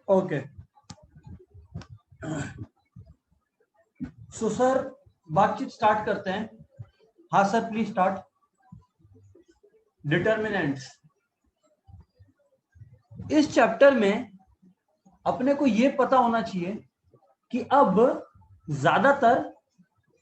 Okay, so sir बातचीत start करते हैं। हाँ सर प्लीज स्टार्ट। डिटर्मिनेंट्स। इस चैप्टर में अपने को यह पता होना चाहिए कि अब ज्यादातर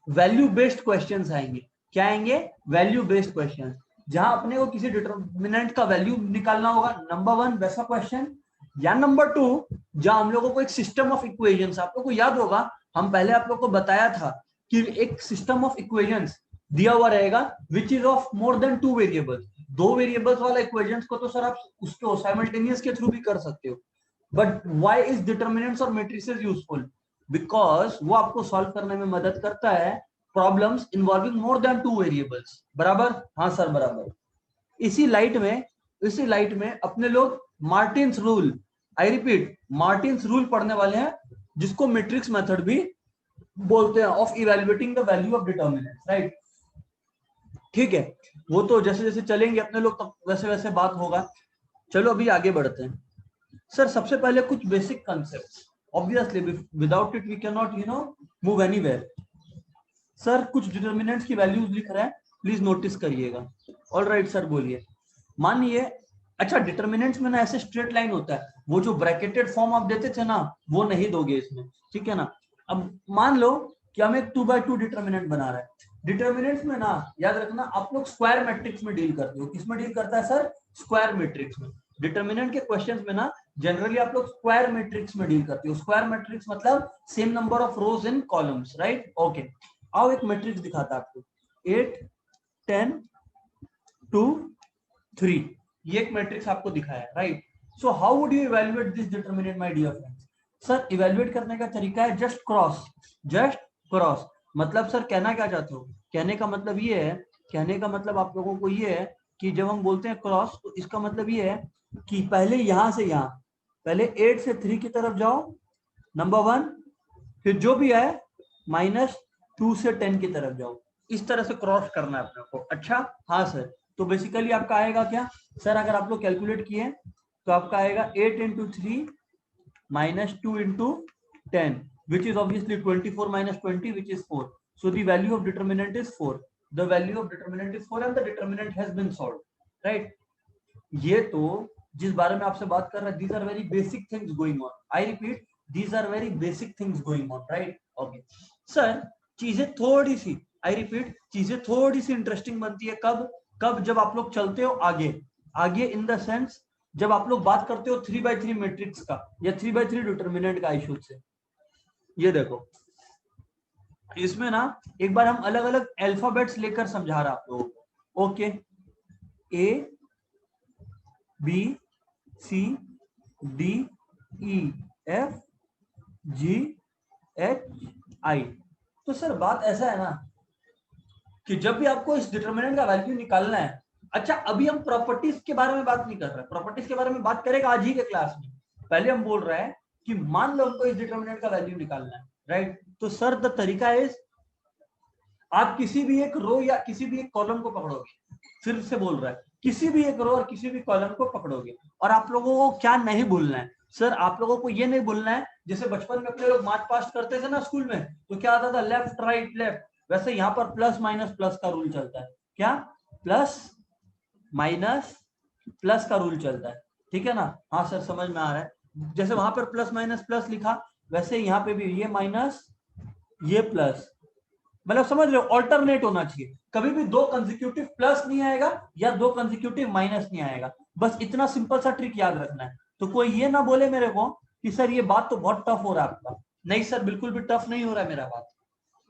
वैल्यू बेस्ड क्वेश्चंस आएंगे। क्या आएंगे? वैल्यू बेस्ड क्वेश्चंस, जहां अपने को किसी डिटर्मिनेंट का वैल्यू निकालना होगा, नंबर 1 वैसा क्वेश्चन, या नंबर 2 जहां हम लोगों को एक सिस्टम ऑफ इक्वेशंस, आप लोगों को याद होगा हम पहले आप लोग को बताया था कि एक सिस्टम ऑफ इक्वेशंस दिया हुआ रहेगा which is of more than 2 variables. 2 variables वाला इक्वेशंस को तो सर आप उसको साइमल्टेनियस के थ्रू भी कर सकते हो, बट व्हाई इज डिटर्मिनेंट्स और मैट्रिसेस यूजफुल? बिकॉज वो आपको सॉल्व करने में मदद करता है problems involving more than 2 variables. बराबर? हाँ सर बराबर। इसी लाइट में अपने लोग Martins rule, I repeat Martins rule पढ़ने वाले हैं, जिसको मैट्रिक्स मेथड भी बोलते हैं, of evaluating the value of determinants, right? ठीक है, वो तो जैसे जैसे चलेंगे अपने लोग तो वैसे वैसे बात होगा। चलो अभी आगे बढ़ते हैं। सर सबसे पहले कुछ basic concepts, obviously without it we can not move anywhere. Sir कुछ डिटर्मिनेंट्स की वैल्यूज लिख रहे हैं, प्लीज नोटिस करिएगा। ऑल राइट सर बोलिए। मानिए, अच्छा डिटर्मिनेंट्स में ना ऐसे स्ट्रेट लाइन होता है, वो जो ब्रैकेटेड फॉर्म आप देते थे ना वो नहीं दोगे इसमें, ठीक है ना? अब मान लो कि हम एक 2x2 डिटर्मिनेंट बना रहे हैं। डिटर्मिनेंट्स में ना याद रखना आप लोग स्क्वायर मैट्रिक्स में डील करते हो। किसमें डील करता है सर? स्क्वायर मैट्रिक्स में। डिटर्मिनेंट के क्वेश्चंस में ना जनरली आप लोग स्क्वायर मैट्रिक्स में डील करते हो। स्क्वायर मैट्रिक्स मतलब same number of rose in columns, right? Okay, आओ एक मैट्रिक्स दिखाता आपको, 8 10 2 3, ये एक मैट्रिक्स आपको दिखाया, right? So how would you evaluate this determinant my dear friends? Sir evaluate करने का तरीका है जस्ट क्रॉस। जस्ट क्रॉस मतलब सर कहना क्या चाहते हो? कहने का मतलब ये है, कहने का मतलब आप लोगों को ये है कि जब हम बोलते हैं क्रॉस तो इसका मतलब ये है कि पहले यहां से यहां, पहले 8 से 3 की तरफ जाओ, नंबर 1, फिर जो भी है -2 से 10 की तरफ जाओ। इस तरह से क्रॉस करना है अपने को। अच्छा हाँ सर, तो बेसिकली आपका आएगा क्या सर? अगर आप लोग कैलकुलेट किए तो आपका आएगा 8 into 3 -2 into 10, which is obviously 24 minus 20, which is 4. So the value of determinant is 4. The value of determinant is 4 and the determinant has been solved, right? ये तो जिस बारे में आपसे बात कर रहा है, these are very basic things going on. I repeat, these are very basic things going on, right? Okay. Sir चीजें थोड़ी सी, I repeat, चीजें थोड़ी सी इंटरेस्टिंग बनती है कब? कब जब आप लोग चलते हो आगे। आगे इन द सेंस जब आप लोग बात करते हो 3x3 मैट्रिक्स का या 3x3 डिटर्मिनेंट का इशू से। ये देखो इसमें ना एक बार हम अलग अलग अल्फाबेट्स लेकर समझा रहा आप लोगों को। Okay, A B C D E F G H I. तो सर बात ऐसा है ना कि जब भी आपको इस डिटरमिनेंट का वैल्यू निकालना है, अच्छा अभी हम प्रॉपर्टीज के बारे में बात नहीं कर रहे, प्रॉपर्टीज के बारे में बात करेगा आज ही के क्लास में। पहले हम बोल रहे हैं कि मान लो हमको इस डिटरमिनेंट का वैल्यू निकालना है, राइट? तो सर द तरीका इज, आप किसी भी एक रो या किसी भी एक कॉलम को पकड़ोगे, फिर से बोल रहा है किसी भी एक रो और किसी भी कॉलम को पकड़ोगे, और आप लोगों को क्या नहीं भूलना है सर? आप लोगों को ये नहीं भूलना है, जैसे बचपन में अपने लोग मार्च पास्ट करते थे ना स्कूल में, तो क्या आता था? Left right left. वैसे यहाँ पर प्लस माइनस प्लस का रूल चलता है। क्या? प्लस माइनस प्लस का रूल चलता है, ठीक है ना? हाँ सर समझ में आ रहा है। जैसे वहां पर प्लस माइनस प्लस लिखा, वैसे यहाँ पे भी ये माइनस ये प्लस, मतलब समझ रहे हो? ऑल्टरनेट होना चाहिए, कभी भी दो कंसेक्यूटिव प्लस नहीं आएगा या दो कंसेक्यूटिव माइनस नहीं आएगा। बस इतना सिंपल सा ट्रिक याद रखना है। तो कोई ये ना बोले मेरे को कि सर ये बात तो बहुत टफ हो रहा है आपका। नहीं सर बिल्कुल भी टफ नहीं हो रहा है मेरा बात,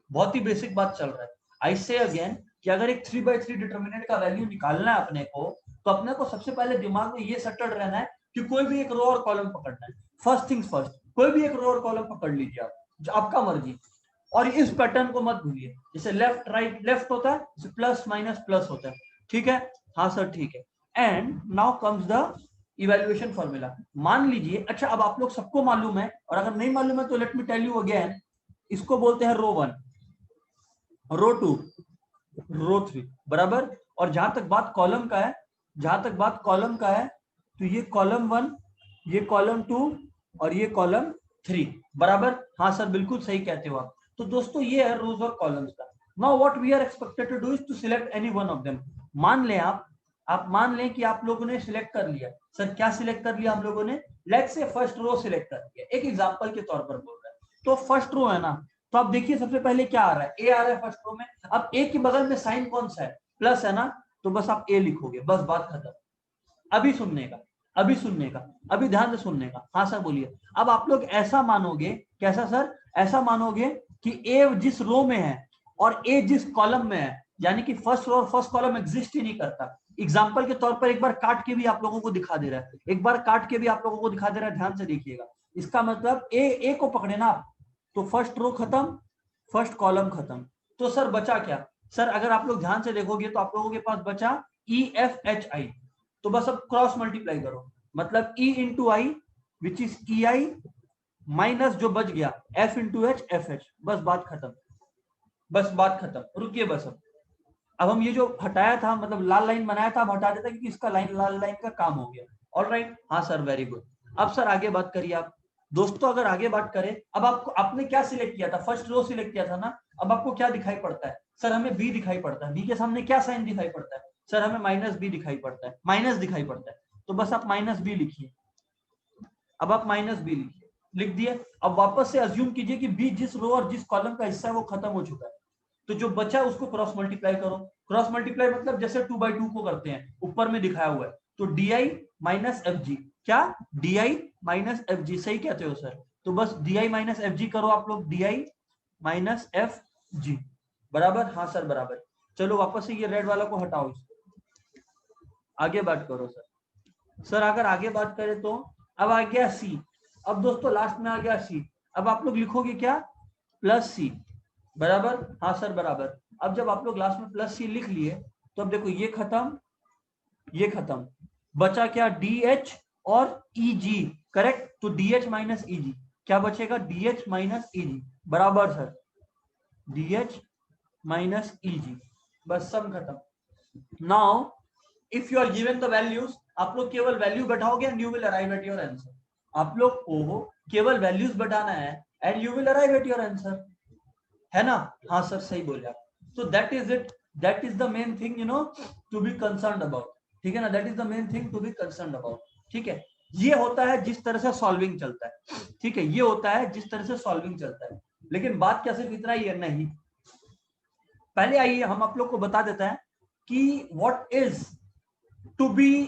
बहुत ही बेसिक बात चल रहा है। आई से अगेन कि अगर एक 3x3 डिटर्मिनेंट का वैल्यू निकालना है अपने को, तो अपने को सबसे पहले दिमाग में ये सेटल्ड रहना है कि कोई भी एक रो और कॉलम पकड़ना है। फर्स्ट थिंग्स फर्स्ट, कोई भी एक रो और कॉलम पकड़ लीजिए आप, जो आपका मर्जी। और इस पैटर्न को मत भूलिए, जैसे लेफ्ट राइट लेफ्ट होता है, जैसे प्लस माइनस प्लस होता है, ठीक है? हाँ सर ठीक है। And now comes the evaluation formula. मान लीजिए, अच्छा अब आप लोग सबको मालूम है, और अगर नहीं मालूम है तो let me tell you again, इसको बोलते हैं रो 1, रो 2, रो 3, बराबर? और जहां तक बात कॉलम का है, जहां तक बात कॉलम का है, तो ये कॉलम 1, ये कॉलम 2, और ये कॉलम 3 बराबर। हाँ सर बिल्कुल सही कहते हो आप। तो दोस्तों ये है रोज और कॉलम्स का। Now what we are expected to do is to select any one of them. मान लें आप मान लें कि आप लोगों ने सिलेक्ट कर लिया। सर क्या सिलेक्ट कर लिया हम लोगों ने? Let's say first row select कर लिया, एक एग्जांपल के तौर पर बोल रहा है। तो फर्स्ट रो है ना, तो आप देखिए सबसे पहले क्या आ रहा है, ए आ रहा है फर्स्ट रो में। अब ए के बगल में साइन कौन सा है? प्लस है ना, तो बस आप ए लिखोगे, बस बात खत्म। अभी सुनने का, अभी सुनने का, अभी ध्यान से सुनने का। हाँ सर बोलिए। अब आप लोग ऐसा मानोगे, कैसा सर? ऐसा मानोगे कि ए जिस रो में है और ए जिस कॉलम में है, यानी कि फर्स्ट रो और फर्स्ट कॉलम एग्जिस्ट ही नहीं करता। एग्जाम्पल के तौर पर एक बार काट के भी आप लोगों को दिखा दे रहा है, एक बार काट के भी आप लोगों को दिखा दे रहा है, ध्यान से देखिएगा। इसका मतलब ए को पकड़े ना आप, तो फर्स्ट रो खत्म, फर्स्ट कॉलम खत्म। तो सर बचा क्या? सर अगर आप लोग ध्यान से देखोगे तो आप लोगों के पास बचा ई एफ एच आई। तो बस अब क्रॉस मल्टीप्लाई करो, मतलब E into I which is E I minus जो बच गया F into H F H. बस बात खत्म, बस बात खत्म। रुकिए बस अब हम ये जो हटाया था, मतलब लाल लाइन बनाया था, अब हटा देता क्योंकि इसका लाल लाइन का काम हो गया। ऑलराइट, हाँ सर वेरी गुड। अब सर आगे बात करिए आप दोस्तों। अगर आगे बात करें, अब आपको आपने क्या सिलेक्ट किया था? फर्स्ट रो सिलेक्ट किया था ना। अब आपको क्या दिखाई पड़ता है? सर हमें बी दिखाई पड़ता है। बी के सामने क्या साइन दिखाई पड़ता है? सर हमें माइनस बी दिखाई पड़ता है, माइनस दिखाई पड़ता है। तो बस आप माइनस बी लिखिए। अब आप माइनस बी लिखिए, लिख दिए। अब वापस से अज्यूम कीजिए कि बी जिस रो और जिस कॉलम का हिस्सा है वो खत्म हो चुका है। तो जो बचा है उसको क्रॉस मल्टीप्लाई करो। क्रॉस मल्टीप्लाई मतलब जैसे 2/2 को करते हैं, ऊपर में दिखाया हुआ है। तो D I minus F G, क्या? D I minus F G, सही कहते हो सर। तो बस D I minus F G करो आप लोग, D I minus F G बराबर। हाँ सर बराबर। चलो वापस से ये रेड वाला को हटाओ, इसको आगे बात करो सर। सर अगर आगे बात करें तो अब आ गया सी। अब दोस्तों लास्ट में आ गया सी। अब आप लोग लिखोगे क्या? प्लस सी बराबर। हाँ सर बराबर। अब जब आप लोग लास्ट में प्लस सी लिख लिए तो अब देखो ये खत्म, ये खत्म, बचा क्या? डी एच और ई जी, करेक्ट। तो D H minus E G क्या बचेगा? D H minus E G बराबर sir, D H minus E G. बस सब खत्म। Now if you are given the values, आप लोग केवल वैल्यू बैठाओगे and you will arrive at your answer. आप लोग ओहो केवल वैल्यूज बैठाना है and you will arrive at your answer, है ना? हाँ सर सही बोले आप। तो that is it, that is the main thing you know to be concern about, ठीक है ना? That is the main thing to be concern about, ठीक है। ये होता है जिस तरह से सॉल्विंग चलता है, ठीक है, ये होता है जिस तरह से सॉल्विंग चलता है। लेकिन बात क्या सिर्फ इतना ही है? नहीं, पहले आइए हम आप लोग को बता देता है कि what is to be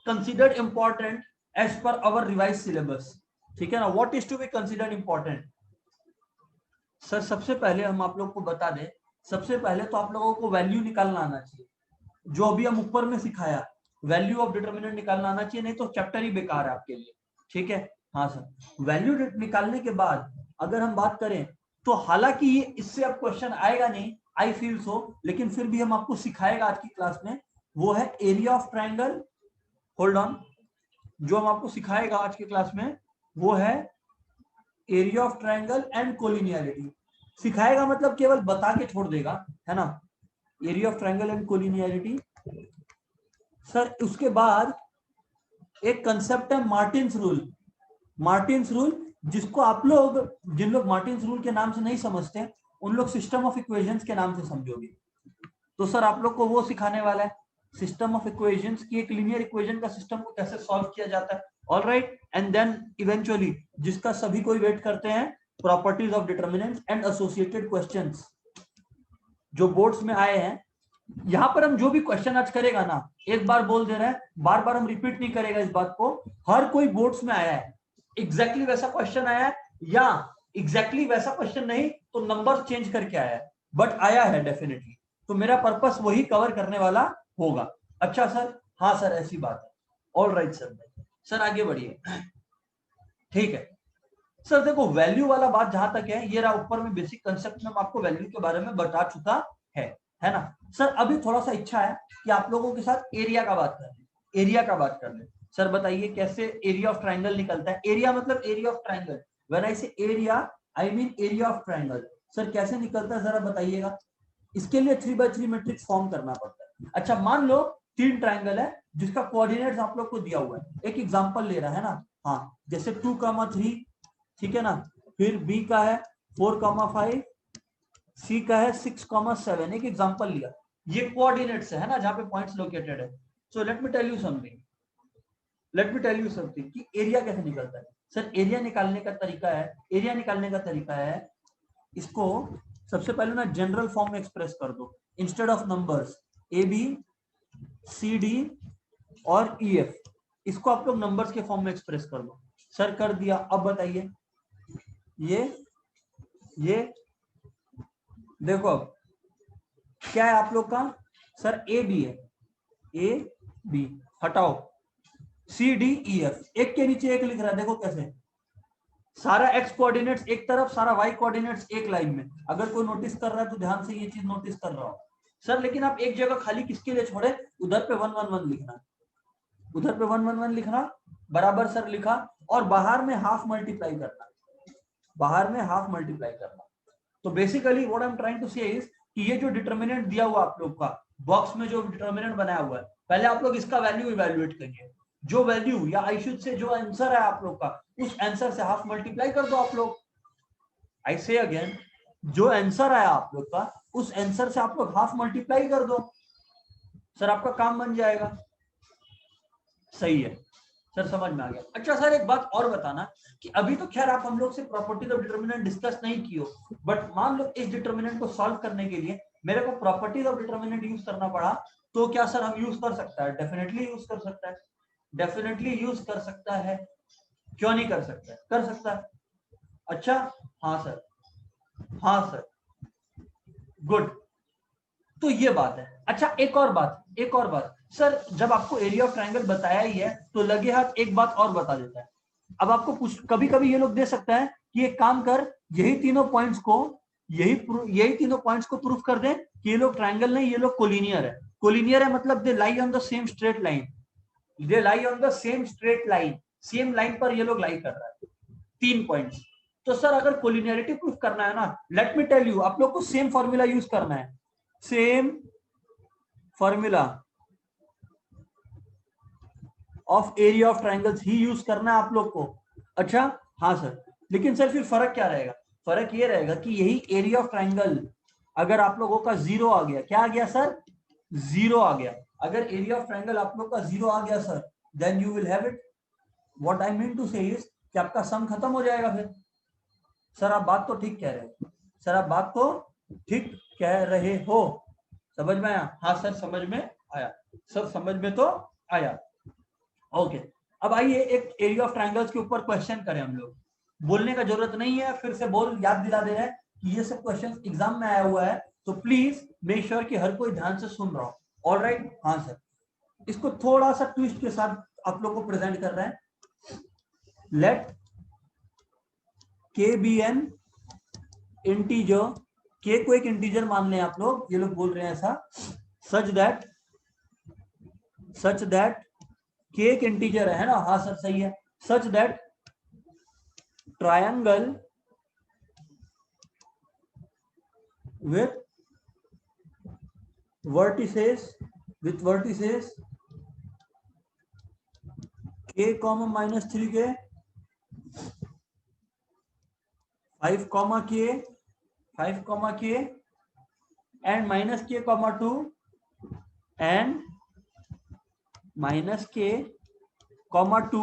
considered important as per our revise syllabus, ठीक है ना? What is to be considered important. Sir सबसे पहले हम आप लोग को बता दें, सबसे पहले तो आप लोगों को वैल्यू निकालना आना चाहिए, जो अभी हम ऊपर में सिखाया, वैल्यू ऑफ डिटरमिनेंट निकालना आना चाहिए, नहीं तो चैप्टर ही बेकार है आपके लिए, ठीक है? हाँ सर, वैल्यू निकालने के बाद अगर हम बात करें तो हालांकि ये इससे अब क्वेश्चन आएगा नहीं, आई फील सो, लेकिन फिर भी हम आपको सिखाएगा आज की क्लास में, वो है area of triangle. Hold on, जो हम आपको सिखाएगा आज की क्लास में वो है area of triangle and collinearity. सिखाएगा मतलब केवल बता के छोड़ देगा, है ना? Area of triangle and collinearity. Sir उसके बाद एक कंसेप्ट है मार्टिन्स रूल। मार्टिन्स रूल, जिसको आप लोग, जिन लोग मार्टिन्स रूल के नाम से नहीं समझते उन लोग सिस्टम ऑफ इक्वेशंस के नाम से समझोगे। तो सर आप लोग को वो सिखाने वाला है, सिस्टम ऑफ इक्वेशंस की, एक लीनियर इक्वेशन का सिस्टम को कैसे सॉल्व किया जाता है। All right, and then eventually जिसका सभी कोई वेट करते हैं, properties of determinants and associated questions जो बोर्ड्स में आए हैं। यहां पर हम जो भी क्वेश्चन आज करेगा ना, एक बार बोल दे रहे हैं, बार बार हम रिपीट नहीं करेगा इस बात को, हर कोई बोर्ड्स में आया है, एग्जैक्टली वैसा क्वेश्चन आया है या एग्जैक्टली वैसा क्वेश्चन नहीं तो नंबर चेंज करके आया है, बट आया है डेफिनेटली। तो मेरा पर्पस वही कवर करने वाला होगा। अच्छा सर, हाँ सर ऐसी बात है। ऑल राइट सर, सर आगे बढ़िए, ठीक है। सर देखो वैल्यू वाला बात जहां तक है, ये रहा ऊपर में बेसिक कंसेप्ट में आपको वैल्यू के बारे में बता चुका है ना? सर अभी थोड़ा सा इच्छा है कि आप लोगों के साथ एरिया का बात कर ले, एरिया का बात कर ले। सर बताइए कैसे एरिया ऑफ ट्राइंगल निकलता है? एरिया मतलब area of triangle, when I say area I mean area of triangle. Sir कैसे निकलता है जरा बताइएगा। इसके लिए 3x3 मैट्रिक्स फॉर्म करना पड़ता है। अच्छा मान लो 3 ट्राइंगल है जिसका कोऑर्डिनेट्स आप लोग को दिया हुआ है, एक एग्जांपल ले रहा है ना, हाँ, जैसे 2,3, ठीक है ना, फिर बी का है 4,5, सी का है 6,7। एक एग्जांपल लिया, ये कोऑर्डिनेट्स है ना, जहां पे पॉइंट्स लोकेटेड है। So let me tell you something कि एरिया कैसे निकलता है। सर एरिया निकालने का तरीका है, इसको सबसे पहले ना जनरल फॉर्म में एक्सप्रेस कर दो। Instead of numbers A B C D और ई एफ, इसको आप लोग नंबर्स के फॉर्म में एक्सप्रेस कर दो। सर कर दिया। अब बताइए, ये देखो अब क्या है आप लोग का। सर ए बी है, ए बी हटाओ, सी डी ई एफ, एक के नीचे एक लिख रहा है। देखो कैसे, सारा एक्स कोऑर्डिनेट्स एक तरफ, सारा वाई कोऑर्डिनेट्स एक लाइन में। अगर कोई नोटिस कर रहा है तो ध्यान से ये चीज नोटिस कर रहा हो। सर लेकिन आप एक जगह खाली किसके लिए छोड़े, उधर पे 1 1 1 लिखना, उधर पे 1 1 1 लिखना, बराबर सर लिखा, और बाहर में हाफ मल्टीप्लाई करना, बाहर में हाफ मल्टीप्लाई करना। तो basically what I am trying to say is कि ये जो डिटरमिनेंट दिया हुआ आप लोग का बॉक्स में, जो डिटरमिनेंट बनाया हुआ है, पहले आप लोग इसका वैल्यू इवैल्यूएट करिए। जो वैल्यू या आई शुड से जो आंसर है आप लोग का, उस आंसर से हाफ मल्टीप्लाई कर दो आप लोग। आई से अगेन, जो आंसर आया आप लोग का, उस आंसर से आप लोग हाफ मल्टीप्लाई कर दो। सर आपका काम बन जाएगा। सही है सर, समझ में आ गया। अच्छा सर एक बात और बताना कि अभी तो खैर आप हम लोग से प्रॉपर्टीज ऑफ डिटरमिनेंट डिस्कस नहीं की हो, बट मान लो इस डिटरमिनेंट को सॉल्व करने के लिए मेरे को प्रॉपर्टीज ऑफ डिटरमिनेंट यूज करना पड़ा, तो क्या सर हम यूज कर सकता है? डेफिनेटली यूज कर सकता है, डेफिनेटली यूज कर सकता है। क्यों नहीं कर सकता है? कर सकता है। अच्छा हाँ सर, हाँ सर, गुड। तो ये बात है। अच्छा एक और बात सर, जब आपको एरिया ऑफ ट्रायंगल बताया ही है तो लगे हाथ एक बात और बता देता है। अब आपको कुछ कभी कभी ये लोग दे सकता है कि एक काम कर, यही तीनों पॉइंट्स को प्रूफ कर दे कि ये लोग ट्रायंगल नहीं, ये लोग कोलिनियर है। कोलिनियर है मतलब they lie on the same straight line, they lie on the same straight line, same line पर ये लोग लाई कर रहा है, 3 पॉइंट्स। तो सर अगर कोलिनियरिटी प्रूफ करना है ना, लेट मी टेल यू, आप लोग को सेम फॉर्मूला यूज करना है, same formula of area of triangles he use करना है आप लोग को। अच्छा हाँ सर, लेकिन सर फिर फर्क क्या रहेगा? फर्क ये रहेगा कि यही एरिया ऑफ ट्रायंगल अगर आप लोगों का 0 आ गया, क्या आ गया सर? 0 आ गया। अगर एरिया ऑफ ट्रायंगल आप लोग का 0 आ गया sir, then you will have it. What I mean to say is कि आपका सम खत्म हो जाएगा फिर। सर आप बात तो ठीक कह रहे हो, सर आप बात तो ठीक कह रहे हो। समझ में आया? हाँ सर समझ में आया, सर समझ में तो आया। ओके अब आइए एक एरिया ऑफ ट्रायंगल्स के ऊपर क्वेश्चन करें हम लोग। बोलने का जरूरत नहीं है, फिर से बोल याद दिला दे रहे हैं कि ये सब क्वेश्चन एग्जाम में आया हुआ है, तो प्लीज मेक श्योर कि हर कोई ध्यान से सुन रहा हो। ऑलराइट हाँ सर, इसको थोड़ा सा ट्विस्ट के साथ आप लोग को प्रेजेंट कर रहे हैं। लेट के बी एन इंटीजर, के को एक इंटीजर मान लें आप लोग, ये लोग बोल रहे हैं ऐसा, सच दैट के एक इंटीजर है ना, हाँ सर सही है, such that triangle with vertices k -3 के 5 k and -k, and -k,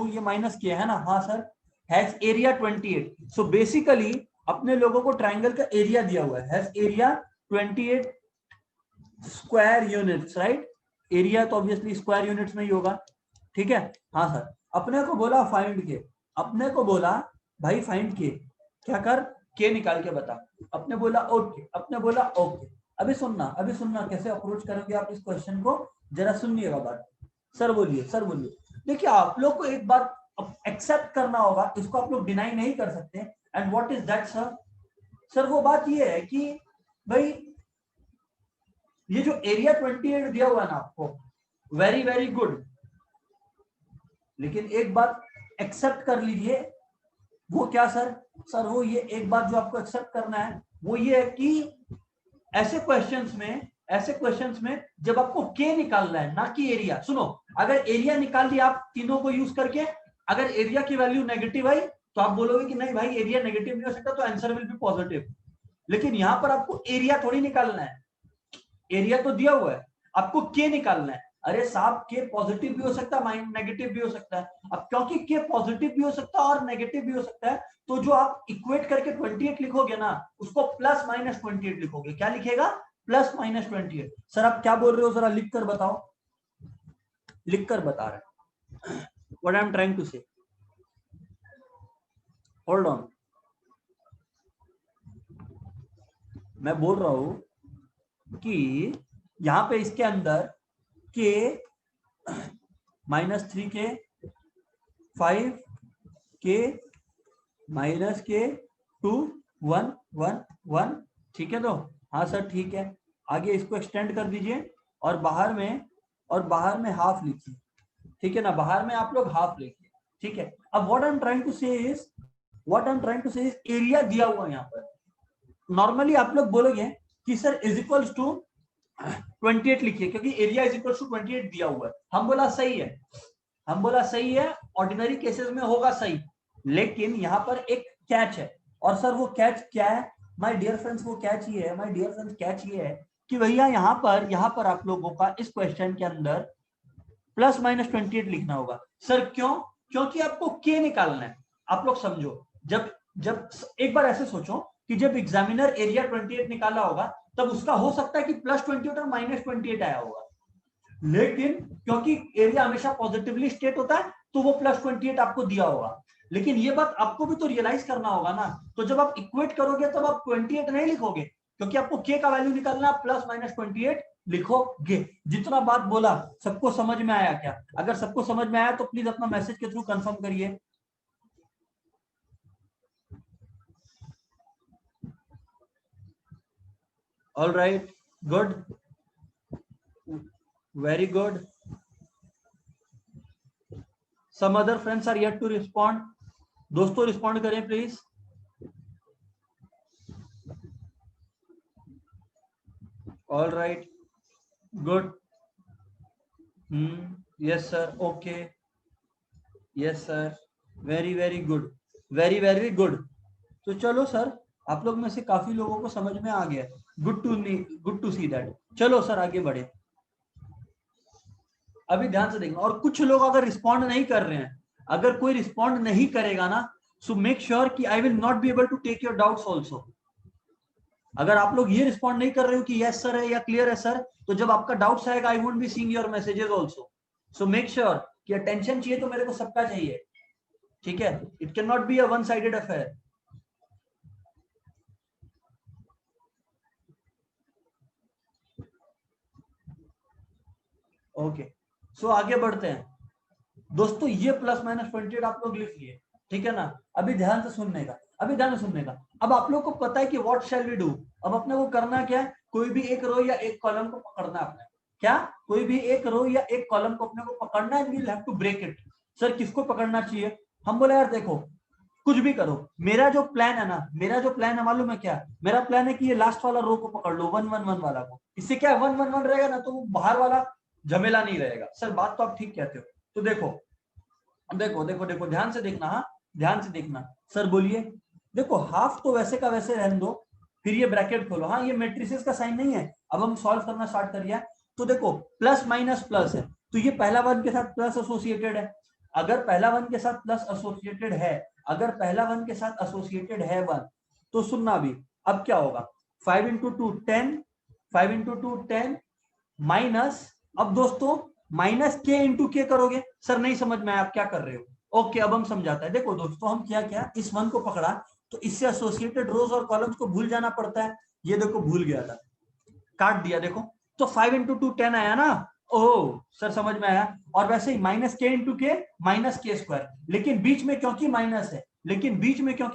ये -k है ना, हाँ sir, has area 28। So basically अपने लोगों को ट्रायंगल का एरिया दिया हुआ है, has area 28 square units, right. Area तो ऑब्वियसली स्क्वायर यूनिट्स में ही होगा, ठीक है। हाँ सर, अपने को बोला फाइंड के, अपने को बोला भाई फाइंड के, क्या कर, के निकाल के बता। अपने बोला ओके, अभी सुनना कैसे अप्रोच करोगे आप इस क्वेश्चन को, जरा सुनिएगा बात। सर बोलिए देखिए आप लोग को एक बात एक्सेप्ट करना होगा, इसको आप लोग डिनाई नहीं कर सकते। And what is that sir? Sir वो बात ये है कि भाई ये जो एरिया 28 दिया हुआ है ना आपको, वेरी वेरी गुड, लेकिन एक बात एक्सेप्ट कर लीजिए। वो क्या सर? सर वो ये एक बात जो आपको एक्सेप्ट करना है वो ये है कि ऐसे क्वेश्चंस में जब आपको के निकालना है ना कि एरिया, सुनो, अगर एरिया निकाल लिया आप तीनों को यूज करके अगर एरिया की वैल्यू नेगेटिव आई तो आप बोलोगे कि नहीं भाई एरिया नेगेटिव नहीं हो सकता, तो आंसर विल बी पॉजिटिव। लेकिन यहां पर आपको एरिया थोड़ी निकालना है, एरिया तो दिया हुआ है, आपको के निकालना है। अरे साहब के पॉजिटिव भी हो सकता है, नेगेटिव भी हो सकता है। अब क्योंकि के पॉजिटिव भी हो सकता है और नेगेटिव भी हो सकता है, तो जो आप इक्वेट करके 28 लिखोगे ना, उसको प्लस माइनस 28 लिखोगे। क्या लिखेगा? Plus minus 28। सर आप क्या बोल रहे हो, जरा लिख कर बताओ। लिख कर बता रहे हैं what I am trying to say. Hold on, मैं बोल रहा हूं कि यहां पे इसके अंदर के -3 के 5 के माइनस के 2 1 1 1, ठीक है। तो हाँ सर ठीक है, आगे इसको एक्सटेंड कर दीजिए और बाहर में हाफ लिखिए, ठीक है ना। बाहर में आप लोग हाफ लिखिए, ठीक है। अब what I am trying to say is area दिया हुआ यहाँ पर। नॉर्मली आप लोग बोलोगे कि सर इज इक्वल्स टू 28 लिखिए, क्योंकि एरिया इज इक्वल्स टू 28 दिया हुआ है। हम बोला सही है, ऑर्डिनरी केसेस में होगा सही। लेकिन यहाँ पर एक कैच है, और सर वो कैच क्या है माय डियर फ्रेंड्स? वो कैच ये है कि भैया यहाँ पर आप लोगों का इस क्वेश्चन के अंदर प्लस माइनस 28 लिखना होगा। सर क्यों? क्योंकि आपको के निकालना है। आप लोग समझो, जब जब एक बार ऐसे सोचो कि जब एग्जामिनर एरिया 28 निकाला होगा, तब उसका हो सकता है कि प्लस 28 और माइनस 28 आया होगा। लेकिन क्योंकि एरिया हमेशा पॉजिटिवली स्टेट होता है, तो वो प्लस 28 आपको दिया होगा। लेकिन ये बात आपको भी तो रियलाइज करना होगा ना। तो जब आप इक्वेट करोगे तब आप 28 नहीं लिखोगे, क्योंकि आपको के का वैल्यू निकालना, प्लस माइनस 28 लिखोगे। जितना बात बोला सबको समझ में आया क्या? अगर सबको समझ में आया तो प्लीज अपना मैसेज के थ्रू कंफर्म करिए। All right, good, very good. Some other friends are yet to respond. दोस्तों रिस्पॉन्ड करें please. All right, good. Yes sir, okay, yes sir, very very good, very very good. तो चलो sir, आप लोग में से काफी लोगों को समझ में आ गया। Good to see that. चलो सर आगे बढ़े। अभी ध्यान से देखना, और कुछ लोग अगर रिस्पॉन्ड नहीं कर रहे हैं, अगर कोई रिस्पॉन्ड नहीं करेगा ना, सो मेक श्योर कि I will not be able to take your doubts also. अगर आप लोग ये रिस्पॉन्ड नहीं कर रहे हो कि यस सर है या क्लियर है सर, तो जब आपका डाउट्स आएगा I won't be seeing your messages also. So make sure कि अटेंशन चाहिए तो मेरे को सबका चाहिए, ठीक है। It cannot be a one sided affair. Okay, so आगे बढ़ते हैं दोस्तों। ये प्लस माइनस 28 आप लोग लिख लिए, ठीक है ना। अभी ध्यान से सुनने का, अब आप लोग को पता है कि व्हाट शैल वी डू। अब अपने को करना क्या है? कोई भी एक रो या एक कॉलम को पकड़ना है अपने। क्या? कोई भी एक रो या एक कॉलम को अपने को पकड़ना है, we will have to break it. Sir किसको पकड़ना चाहिए? हम बोले यार देखो, कुछ भी करो, मेरा जो प्लान है ना, मालूम है क्या? मेरा प्लान है कि ये लास्ट वाला रो को पकड़ लो, 1 1 1 वाला को। इससे क्या 1 1 1 रहेगा ना, तो वो बाहर वाला झमेला नहीं रहेगा। सर बात तो आप ठीक कहते हो। तो देखो देखो देखो देखो, ध्यान से देखना, हाँ ध्यान से देखना। सर बोलिए। देखो हाफ तो वैसे का वैसे रहने दो, फिर ये ब्रैकेट खोलो। हाँ ये मैट्रिसेस का साइन नहीं है। अब हम सॉल्व करना स्टार्ट करिए। तो देखो प्लस माइनस प्लस है, तो ये पहला वन के साथ प्लस एसोसिएटेड है। अगर पहला वन के साथ प्लस एसोसिएटेड है, अगर पहला वन के साथ एसोसिएटेड है वन, तो सुनना अभी। अब क्या होगा? 5 इंटू 2 10, 5 इंटू 2 10 माइनस, अब दोस्तों माइनस के इंटू के करोगे। सर नहीं समझ में आया आप क्या कर रहे हो? ओके अब हम समझाते हैं। देखो दोस्तों, हम क्या इस वन को पकड़ा, तो इससे एसोसिएटेड रोज और कॉलम्स को भूल जाना पड़ता है। ये देखो भूल गया था, काट दिया। देखो तो 5 इंटू 2 10 आया ना। ओह सर समझ में आया। और वैसे ही माइनस के इंटू के माइनस के स्क्वायर, लेकिन बीच में क्योंकि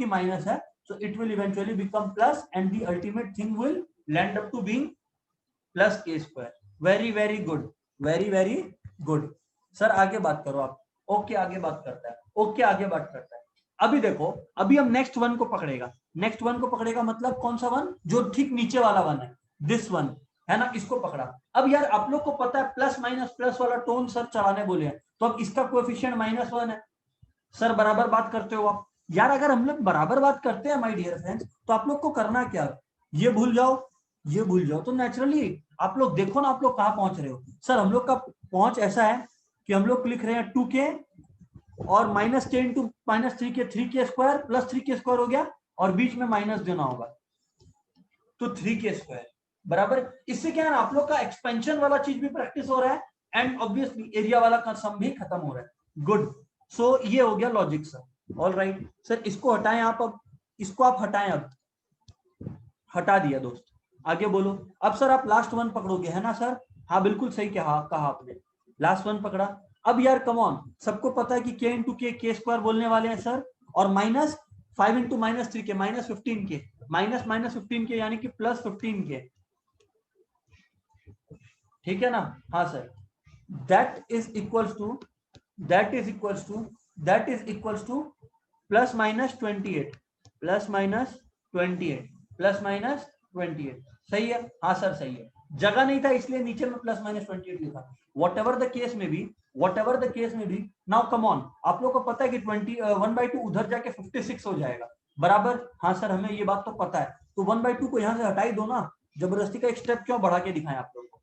माइनस है, so it will eventually become plus and the ultimate thing will land up to being plus K square. Very very good, very very good. Sir आगे बात करो आप। ओके आगे बात करता है, ओके आगे बात करता है। अभी देखो, अभी हम नेक्स्ट वन को पकड़ेगा, मतलब कौन सा वन? जो ठीक नीचे वाला वन है, दिस वन है ना, इसको पकड़ा। अब यार आप लोग को पता है प्लस माइनस प्लस वाला टोन सर चलाने बोले हैं, तो अब इसका कोएफिशिएंट -1 है। सर बराबर बात करते हो आप? यार अगर हम लोग बराबर बात करते हैं माय डियर फ्रेंड्स, तो आप लोग को करना क्या, ये भूल जाओ, ये भूल जाओ, तो नेचुरली आप लोग देखो ना आप लोग कहाँ पहुंच रहे हो। सर हम लोग का पहुंच ऐसा है कि हम लोग लिख रहे हैं 2k और माइनस के into minus 3k, 3k square plus 3k square हो गया, और बीच में माइनस देना होगा, तो 3k स्क्वायर बराबर। इससे क्या है ना, आप लोग का एक्सपेंशन वाला चीज भी प्रैक्टिस हो रहा है, एंड ऑब्वियसली एरिया वाला का सम भी खत्म हो रहा है। गुड, सो ये हो गया logic sir. All right sir, इसको हटाएं आप, अब इसको आप हटाएं, अब हटा दिया दोस्त, आगे बोलो। अब सर आप लास्ट वन पकड़ोगे है ना सर? हाँ बिल्कुल सही कहा आपने, लास्ट वन पकड़ा। अब यार कम ऑन, सबको पता है कि k इंटू के स्क्वायर बोलने वाले हैं सर, और minus 5 into minus 3k minus 15k, minus minus 15k यानी कि प्लस 15k, ठीक है ना? हाँ sir, that is equals to that is equals to that is equals to plus minus 28, plus minus 28, plus minus 28, सही है? हाँ सर सही है, जगह नहीं था इसलिए नीचे में प्लस माइनस 28 लिखा। वॉट एवर द केस में भी, वॉट एवर द केस में भी, नाउ कम ऑन, आप लोग को पता है कि 1/2 उधर जाके 56 हो जाएगा, बराबर? हाँ सर हमें ये बात तो पता है, तो 1/2 को यहाँ से हटा ही दो ना, जबरदस्ती का एक स्टेप क्यों बढ़ा के दिखाएं आप लोग को?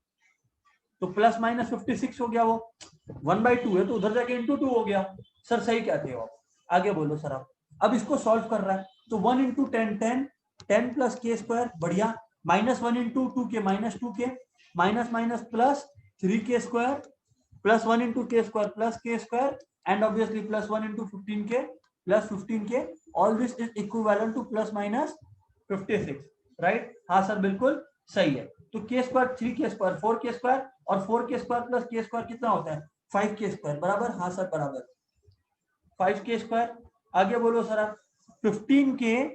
तो प्लस माइनस 56 हो गया, वो 1/2 है तो उधर जाके इंटू 2 हो गया। सर सही कहते हो आप, आगे बोलो सर आप। अब इसको सॉल्व कर रहा है, तो 1 इंटू 10 10, 10 प्लस के स्क्वायर, बढ़िया, minus 1 into 2k minus 2k, minus minus plus 3k square, plus 1 into के square plus K square, and obviously plus 1 into 15k plus 15k, all this is equivalent to plus minus 56, right? हाँ sir बिल्कुल सही है। तो के square 3k square 4k square, और 4k square plus K square कितना होता है? 5k स्क्वायर, बराबर? हाँ सर बराबर, 5k स्क्वायर। आगे बोलो सर आप, 15k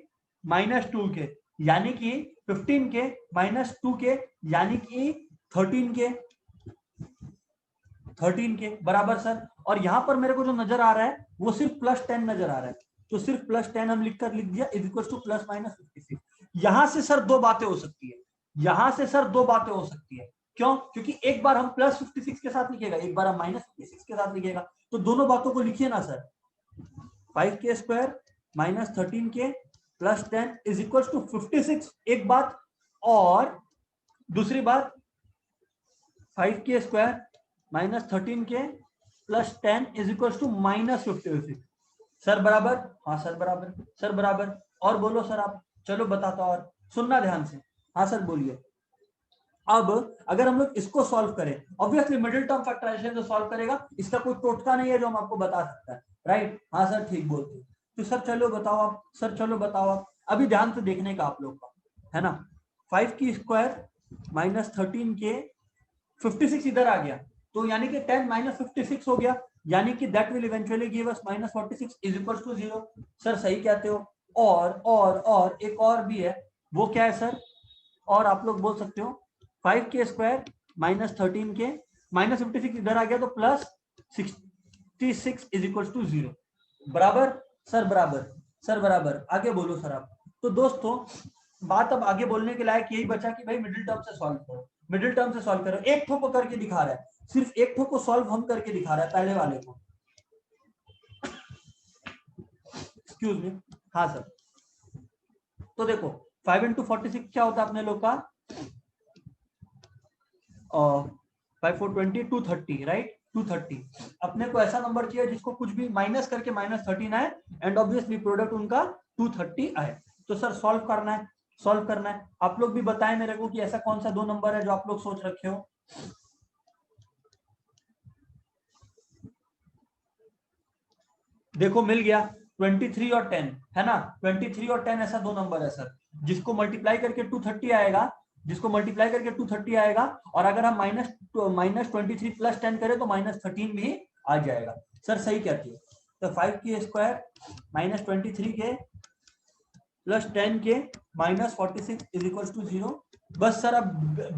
माइनस 2k यानी कि 15k माइनस 2k यानी कि 13k, 13k बराबर सर। और यहां पर मेरे को जो नजर आ रहा है वो सिर्फ प्लस 10 नजर आ रहा है, तो सिर्फ प्लस 10 हम लिख दिया is equal to plus minus 56। यहां से सर दो बातें हो सकती है, यहां से सर दो बातें हो सकती है, क्यों? क्योंकि एक बार हम प्लस 56 के साथ लिखेगा, एक बार हम माइनस 56 के साथ लिखेगा, तो दोनों बातों को लिखिए ना sir, 5k square minus 13k plus 10 is equal to 56, एक बात, और दूसरी बात 5k square minus 13k plus 10 is equal to minus 56, sir बराबर? हाँ सर बराबर, सर बराबर। और बोलो सर आप, चलो बताता, और सुनना ध्यान से। हाँ सर बोलिए। अब अगर हम लोग इसको सॉल्व करें, ऑब्वियसली मिडिल टर्म फैक्टराइजेशन जो सॉल्व करेगा, इसका कोई टोटका नहीं है जो हम आपको बता सकता है, राइट? हाँ सर ठीक बोलते, तो सर चलो बताओ आप, सर चलो बताओ आप, अभी ध्यान से देखने का आप लोग का, है ना? 5 की स्क्वायर माइनस 13k, 56 इधर आ गया, तो यानी कि 10 माइनस 56 हो गया, यानी कि that will eventually give us minus 46 is equal to 0। Sir सही कहते हो। और एक और भी है, वो क्या है सर? और आप लोग बोल सकते हो 5k square minus 13k, minus 56 इधर आ गया तो प्लस 66 इज इक्वल टू 0, बराबर? सर बराबर, सर बराबर। आगे बोलो सर आप। तो दोस्तों बात अब आगे बोलने के लायक यही बचा कि भाई मिडिल टर्म से सॉल्व करो, मिडिल टर्म से सॉल्व करो। एक ठो को करके दिखा रहा है, सिर्फ एक ठो को सॉल्व हम करके दिखा रहा है, पहले वाले को। एक्सक्यूज मी, हाँ सर। तो देखो 5 इंटू 46 क्या होता है अपने लोग का? 5 4 20 230, राइट? 230। अपने को ऐसा नंबर चाहिए जिसको कुछ भी माइनस करके माइनस 13 आए, एंड ऑब्वियसली प्रोडक्ट उनका 230 आए। तो सर सॉल्व करना है, सॉल्व करना है। आप लोग भी बताएं मेरे को कि ऐसा कौन सा दो नंबर है जो आप लोग सोच रखे हो। देखो मिल गया, 23 और 10 है ना? 23 और 10 ऐसा दो नंबर है सर, जिसको मल्टीप्लाई करके 230 आएगा, जिसको मल्टीप्लाई करके 230 आएगा, और अगर हम माइनस 23 प्लस 10 करें तो माइनस 13 भी आ जाएगा। सर सही कहती है। तो 5 के स्क्वायर माइनस 23 के प्लस 10 के माइनस 46 इज इक्वल टू 0। बस सर अब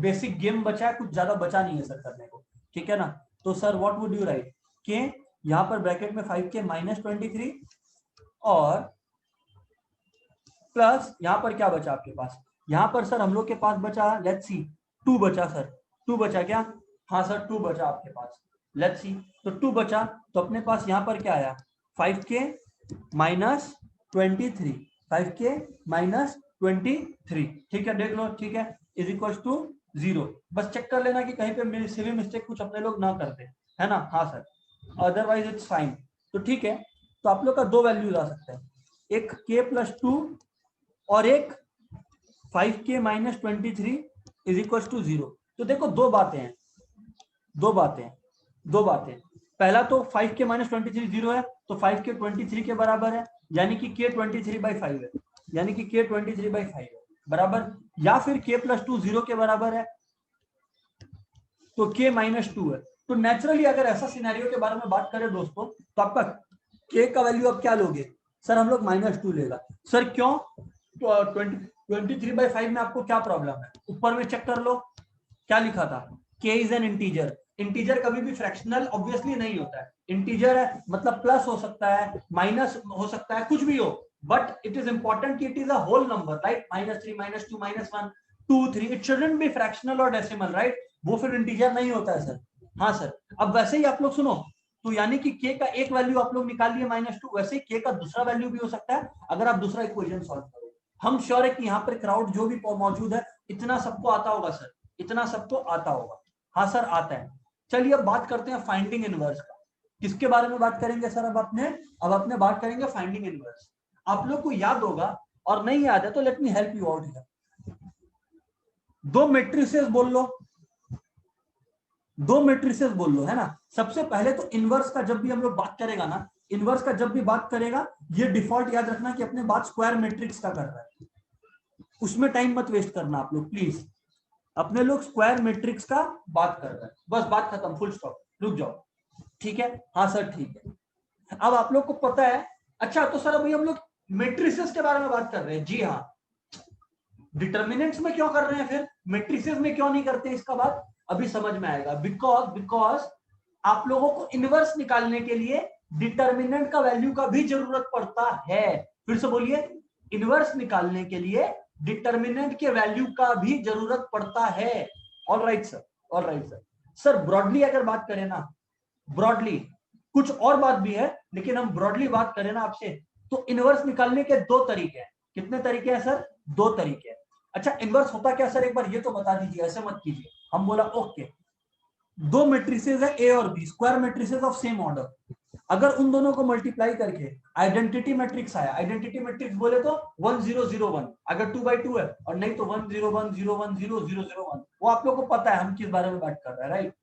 बेसिक गेम बचा है, कुछ ज्यादा बचा नहीं है सर करने को, ठीक है ना? तो sir what would you right, के यहाँ पर ब्रैकेट में 5 के माइनस 23 और प्लस यहाँ पर क्या बचा आपके पास? यहाँ पर सर हम लोग के पास बचा, लेट्स सी, 2 बचा सर, 2 बचा क्या? हाँ सर 2 बचा आपके पास, लेट्स सी। तो 2 बचा, तो अपने पास यहाँ पर क्या आया? 5k माइनस 23, 5k माइनस 23, ठीक है, देख लो, ठीक है, इज इक्वल टू 0। बस चेक कर लेना कि कहीं पे सिली मिस्टेक कुछ अपने लोग ना करते, है ना। हाँ सर, अदरवाइज इट्स फाइन। तो ठीक है, तो आप लोग का दो वैल्यूज आ सकते हैं, एक k+2 और एक 5k minus 23 is equal to 0। तो देखो दो बातें हैं, दो बातें। पहला तो 5k माइनस 23 0 है, तो 5k 23 के बराबर है, यानी कि k 23/5 है, यानी कि k 23/5 है बराबर, या फिर k+2 0 के बराबर है तो k -2 है। तो नेचुरली अगर ऐसा सिनेरियो के बारे में बात करें दोस्तों, तो आपका k का वैल्यू अब क्या लोगे सर? हम लोग -2 लेगा। सर क्यों? तो 23/5 में आपको क्या प्रॉब्लम है? ऊपर में चेक कर लो, क्या लिखा था? k is an integer. Integer कभी भी फ्रैक्शनल ऑब्वियसली नहीं होता है, इंटीजर है मतलब प्लस हो सकता है, माइनस हो सकता है, कुछ भी हो, बट इट इज इंपॉर्टेंट कि it is a whole number, right? -3 -2 -1 2 3, it shouldn't be fractional और डेसिमल, राइट? वो फिर इंटीजर नहीं होता है सर। हाँ सर, अब वैसे ही आप लोग सुनो, तो यानी कि k का एक वैल्यू आप लोग निकाल लिए -2, वैसे ही k का दूसरा वैल्यू भी हो सकता है अगर आप दूसरा इक्वेशन सॉल्व करो। हम श्योर है कि यहाँ पर क्राउड जो भी मौजूद है, इतना सबको आता होगा सर, इतना सबको आता होगा। हाँ सर आता है। चलिए अब बात करते हैं फाइंडिंग इनवर्स का। किसके बारे में बात करेंगे सर? अब अपने बात करेंगे फाइंडिंग इनवर्स। आप लोग को याद होगा, और नहीं याद है तो let me help you out here. दो मैट्रिसेस बोल लो, दो मैट्रिसेस बोल लो, है ना। सबसे पहले तो इनवर्स का जब भी हम लोग बात करेगा ना, इनवर्स का जब भी बात करेगा, ये डिफॉल्ट याद रखना कि अपने बात स्क्वायर मैट्रिक्स का कर रहा है, उसमें टाइम मत वेस्ट करना आप लोग प्लीज। अपने लोग स्क्वायर मैट्रिक्स का बात कर रहे हैं, बस बात खत्म, फुल स्टॉप, रुक जाओ, ठीक है। हाँ सर ठीक है। अब आप लोग को पता है, अच्छा तो सर अभी हम लोग मैट्रिसेस के बारे में बात कर रहे हैं, जी हाँ। डिटर्मिनेंट्स में क्यों कर रहे हैं फिर, मैट्रिसेस में क्यों नहीं करते, इसका बात अभी समझ में आएगा। बिकॉज आप लोगों को इनवर्स निकालने के लिए डिटर्मिनेंट का वैल्यू का भी जरूरत पड़ता है। फिर से बोलिए, इनवर्स निकालने के लिए डिटर्मिनेंट के वैल्यू का भी जरूरत पड़ता है। All right sir, all right sir. Sir broadly अगर बात करें ना, ब्रॉडली कुछ और बात भी है, लेकिन हम ब्रॉडली बात करें ना आपसे, तो इनवर्स निकालने के दो तरीके हैं। कितने तरीके हैं सर? दो तरीके हैं। अच्छा इनवर्स होता क्या सर, एक बार ये तो बता दीजिए, ऐसे मत कीजिए। हम बोला ओके, दो मैट्रिसेस है ए और B, square matrices of same order, अगर उन दोनों को मल्टीप्लाई करके आइडेंटिटी मैट्रिक्स आया, आइडेंटिटी मैट्रिक्स बोले तो 1 0 0 1, अगर 2/2 है, और नहीं तो 1 0 1 0 1 0 0 0 1, वो आप लोग को पता है हम किस बारे में बात कर रहे हैं, राइट?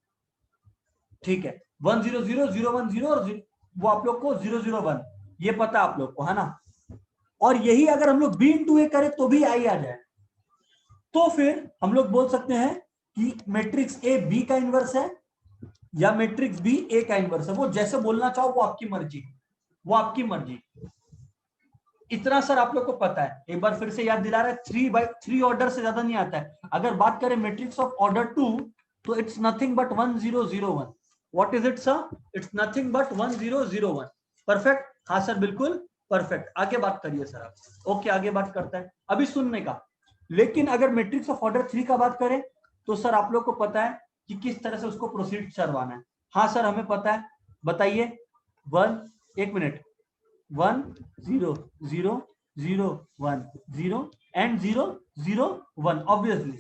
ठीक है, 1 0 0 0 1 0 और वो आप लोग को 0 0 1, ये पता आप लोग को, है ना। और यही अगर हम लोग b इंटू ए करें तो भी आई आ जाए, तो फिर हम लोग बोल सकते हैं कि मैट्रिक्स ए बी का इनवर्स है या मैट्रिक्स बी ए का इनवर्स है। वो जैसे बोलना चाहो वो आपकी मर्जी, वो आपकी मर्जी। इतना सर आप लोग को पता है, एक बार फिर से याद दिला रहा है, 3/3 ऑर्डर से ज्यादा नहीं आता है। अगर बात करें मैट्रिक्स ऑफ ऑर्डर 2, तो it's nothing but 1 0 0 1। What is it sir? It's nothing but 1 0 0 1। Perfect, हाँ सर बिल्कुल परफेक्ट। आगे बात करिए सर आप। ओके आगे बात करता है अभी सुनने का। लेकिन अगर मैट्रिक्स ऑफ ऑर्डर 3 का बात करें, तो सर आप लोग को पता है कि किस तरह से उसको प्रोसीड करवाना है। हाँ सर हमें पता है, बताइए। 1, 1 minute, 1 0 0 0 1 0 and 0 0 1, obviously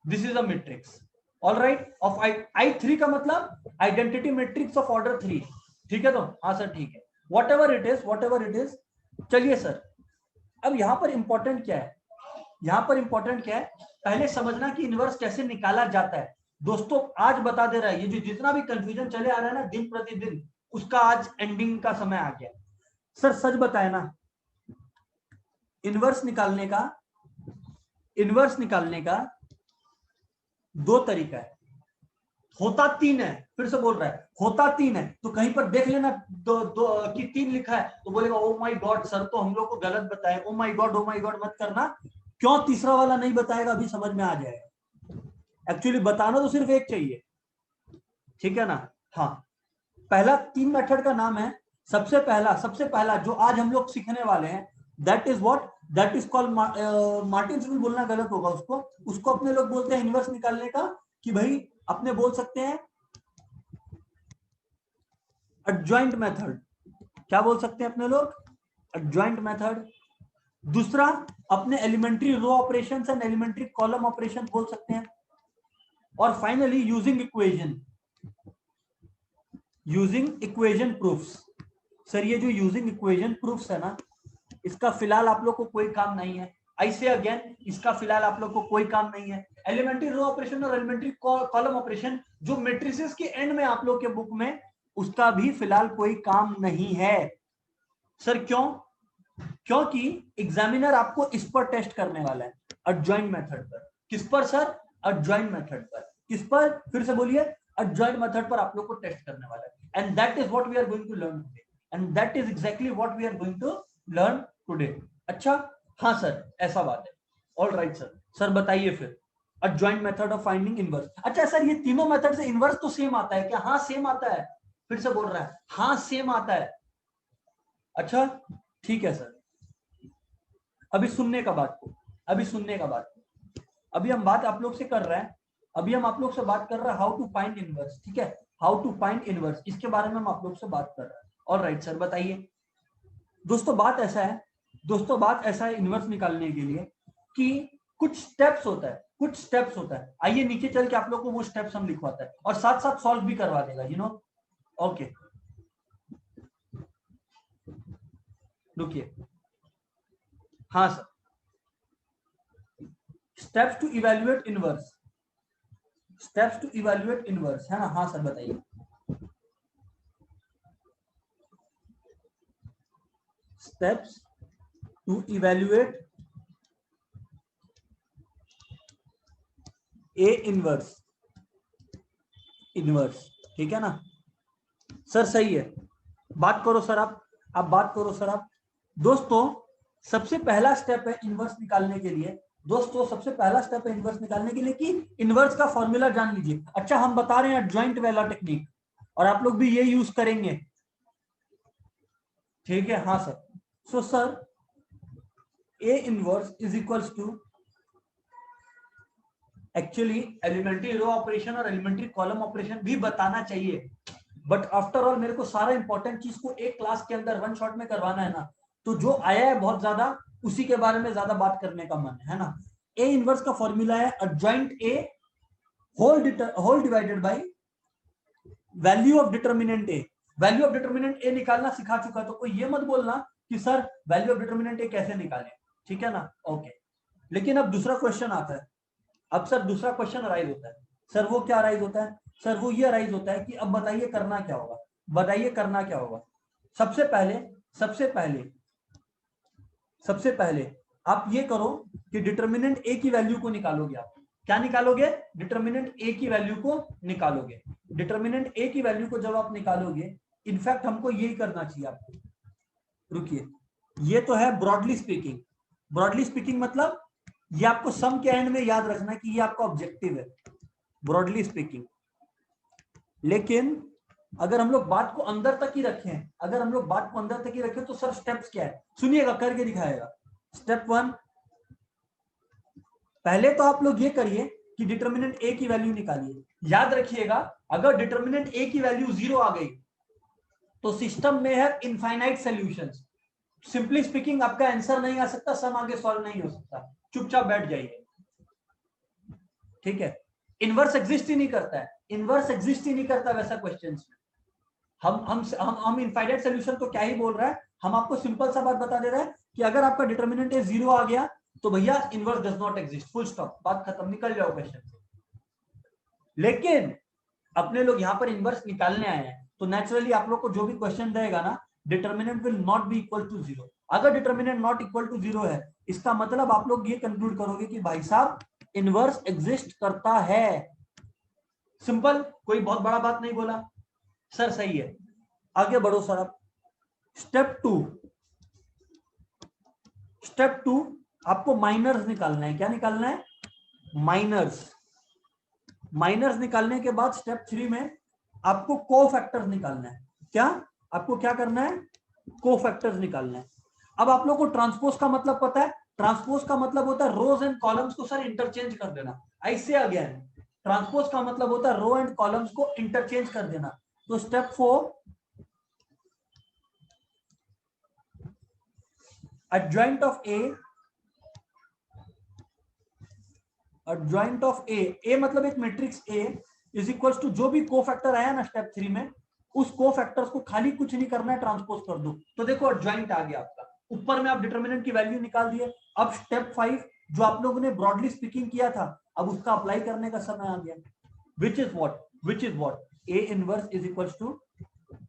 this is a matrix, all right, of I3 का मतलब आइडेंटिटी मैट्रिक्स ऑफ ऑर्डर 3, ठीक है। तो हाँ सर ठीक है, whatever it is। चलिए सर, अब यहां पर इंपॉर्टेंट क्या है, यहां पर इंपॉर्टेंट क्या है, पहले समझना कि इनवर्स कैसे निकाला जाता है। दोस्तों आज बता दे रहा है, ये जो जितना भी कंफ्यूजन चले आ रहा है ना दिन प्रतिदिन, उसका आज एंडिंग का समय आ गया। सर सच बताए ना, इनवर्स निकालने का दो तरीका है, होता 3 है। फिर से बोल रहा है होता 3 है, तो कहीं पर देख लेना कि 3 लिखा है तो बोलेगा ओ माय गॉड सर तो हम लोग को गलत बताया, ओ माय गॉड मत करना। क्यों तीसरा वाला नहीं बताएगा अभी समझ में आ जाएगा। एक्चुअली बताना तो सिर्फ एक चाहिए, ठीक है ना। हाँ, पहला 3 मेथड का नाम है, सबसे पहला जो आज हम लोग सीखने वाले हैं, that is what, that is called, Martins rule बोलना गलत होगा उसको अपने लोग बोलते हैं इनवर्स निकालने का, कि भाई अपने बोल सकते हैं एडजॉइंट मेथड। क्या बोल सकते हैं अपने लोग? Adjoint method. दूसरा अपने elementary row operation and elementary column operation बोल सकते हैं। और finally using equation, using equation proofs. Sir ये जो यूजिंग इक्वेशन प्रूफ्स है ना, इसका फिलहाल आप लोग को कोई काम नहीं है। आई से अगेन, इसका फिलहाल आप लोग को कोई काम नहीं है। एलिमेंट्री रो ऑपरेशन और एलिमेंट्री कॉलम ऑपरेशन जो मैट्रिसेस के एंड में आप लोग के बुक में, उसका भी फिलहाल कोई काम नहीं है। सर क्यों? क्योंकि एग्जामिनर आपको इस पर टेस्ट करने वाला है, एडजॉइंट मेथड पर। किस पर सर? एडजॉइंट मेथड पर। किस पर? फिर से बोलिए, एडजॉइंट मेथड पर आप लोग को टेस्ट करने वाला है। And that is what we are going to learn today, and that is exactly what we are going to learn today. अच्छा, हाँ सर, ऐसा बात है। All right sir. सर बताइए फिर, adjoint method of finding inverse. अच्छा sir, ये तीनों मेथड से इनवर्स तो सेम आता है क्या? हाँ सेम आता है। फिर से बोल रहा है, हाँ सेम आता है। अच्छा ठीक है सर। अभी सुनने का बात को, अभी सुनने का बात को, अभी हम बात आप लोग से कर रहे हैं, अभी हम आप लोग से बात कर रहे हैं हाउ टू फाइंड इनवर्स। ठीक है, हाउ टू फाइंड इनवर्स, इसके बारे में हम आप लोग से बात कर रहे हैं। ऑल राइट सर, बताइए दोस्तों। बात ऐसा है दोस्तों, बात ऐसा है इनवर्स निकालने के लिए कि कुछ स्टेप्स होता है, कुछ स्टेप्स होता है। आइए नीचे चल के आप लोग को वो स्टेप्स हम लिखवाते हैं और साथ साथ सॉल्व भी करवा देगा, यू नो। ओके, रुकिए। हाँ sir, steps to evaluate inverse, steps to evaluate inverse है ना? हाँ सर बताइए। Steps to evaluate A inverse, inverse, ठीक है ना सर? सही है, बात करो सर आप बात करो सर आप। दोस्तों सबसे पहला स्टेप है इनवर्स निकालने के लिए, दोस्तों सबसे पहला स्टेप है इनवर्स निकालने के लिए कि इनवर्स का फॉर्मूला जान लीजिए। अच्छा, हम बता रहे हैं जॉइंट वाला टेक्निक, और आप लोग भी ये यूज करेंगे, ठीक है? हाँ sir. So sir, A inverse is equals to, actually elementary row operation और एलिमेंट्री कॉलम ऑपरेशन भी बताना चाहिए, बट आफ्टर ऑल मेरे को सारा इंपॉर्टेंट चीज को एक क्लास के अंदर वन शॉट में करवाना है ना, तो जो आया है बहुत ज्यादा, उसी के बारे में ज्यादा बात करने का मन है ना। ए इनवर्स का फॉर्मूला है adjoint A whole divided by value of determinant A. Value of determinant A निकालना सिखा चुका, तो कोई ये मत बोलना कि sir value of determinant A कैसे निकालें, ठीक है ना? ओके, लेकिन अब दूसरा क्वेश्चन आता है। अब सर दूसरा क्वेश्चन अराइज होता है। सर वो क्या अराइज होता है? सर वो ये अराइज होता है कि अब बताइए करना क्या होगा, बताइए करना क्या होगा। सबसे पहले सबसे पहले सबसे पहले आप ये करो कि डिटर्मिनेंट ए की वैल्यू को निकालोगे। आप क्या निकालोगे? डिटर्मिनेंट ए की वैल्यू को निकालोगे। डिटर्मिनेंट ए की वैल्यू को जब आप निकालोगे, इनफैक्ट हमको यही करना चाहिए आपको। रुकिए, ये तो है ब्रॉडली स्पीकिंग। ब्रॉडली स्पीकिंग मतलब ये आपको सम के एंड में याद रखना है कि ये आपका ऑब्जेक्टिव है, ब्रॉडली स्पीकिंग। लेकिन अगर हम लोग बात को अंदर तक ही रखें, अगर हम लोग बात को अंदर तक ही रखें, तो सर स्टेप्स क्या है सुनिएगा, करके दिखाएगा। स्टेप वन, पहले तो आप लोग ये करिए कि डिटर्मिनेंट ए की वैल्यू निकालिए। याद रखिएगा, अगर डिटर्मिनेंट ए की वैल्यू 0 आ गई तो सिस्टम में है इनफाइनाइट सॉल्यूशंस। सिंपली स्पीकिंग आपका आंसर नहीं आ सकता, सम आगे सॉल्व नहीं हो सकता, चुपचाप बैठ जाइए, ठीक है? इनवर्स एग्जिस्ट ही नहीं करता है, इनवर्स एग्जिस्ट ही नहीं करता वैसा क्वेश्चंस में। हम इनफाइनाइट सॉल्यूशन तो क्या ही बोल रहा है, हम आपको सिंपल सा बात बता दे रहा है कि अगर आपका डिटर्मिनेंट ए 0 आ गया तो भैया inverse does not exist, full stop, बात खत्म, निकल जाओ क्वेश्चन से। लेकिन अपने लोग यहाँ पर इनवर्स निकालने आए हैं, तो नेचुरली आप लोग को जो भी क्वेश्चन देगा ना, determinant will not be equal to 0। अगर डिटर्मिनेंट नॉट इक्वल टू 0 है, इसका मतलब आप लोग ये कंक्लूड करोगे कि भाई साहब इनवर्स एग्जिस्ट करता है। सिंपल, कोई बहुत बड़ा बात नहीं बोला सर, सही है। आगे बढ़ो सर आप। स्टेप टू, स्टेप टू, आपको माइनर्स निकालना है। क्या निकालना है? माइनर्स। माइनर्स निकालने के बाद स्टेप 3 में आपको कोफैक्टर्स निकालना है। क्या आपको क्या करना है? कोफैक्टर्स निकालना है। अब आप लोग को ट्रांसपोज का मतलब पता है? ट्रांसपोज का मतलब होता है रोज एंड कॉलम्स को सर इंटरचेंज कर देना। ऐसे अगेन, ट्रांसपोज का मतलब होता है रो एंड कॉलम्स को इंटरचेंज कर देना। तो स्टेप 4, adjoint of A मतलब एक matrix A is equals to जो भी कोफैक्टर आया ना स्टेप 3 में, उस कोफैक्टर्स को खाली कुछ नहीं करना है, ट्रांसपोज कर दो। तो देखो एडजॉइंट आ गया आपका, ऊपर में आप डिटरमिनेंट की वैल्यू निकाल दिए। अब स्टेप 5 जो आप लोगों ने ब्रॉडली स्पीकिंग किया था, अब उसका अप्लाई करने का समय आ गया। Which is what A inverse is equals to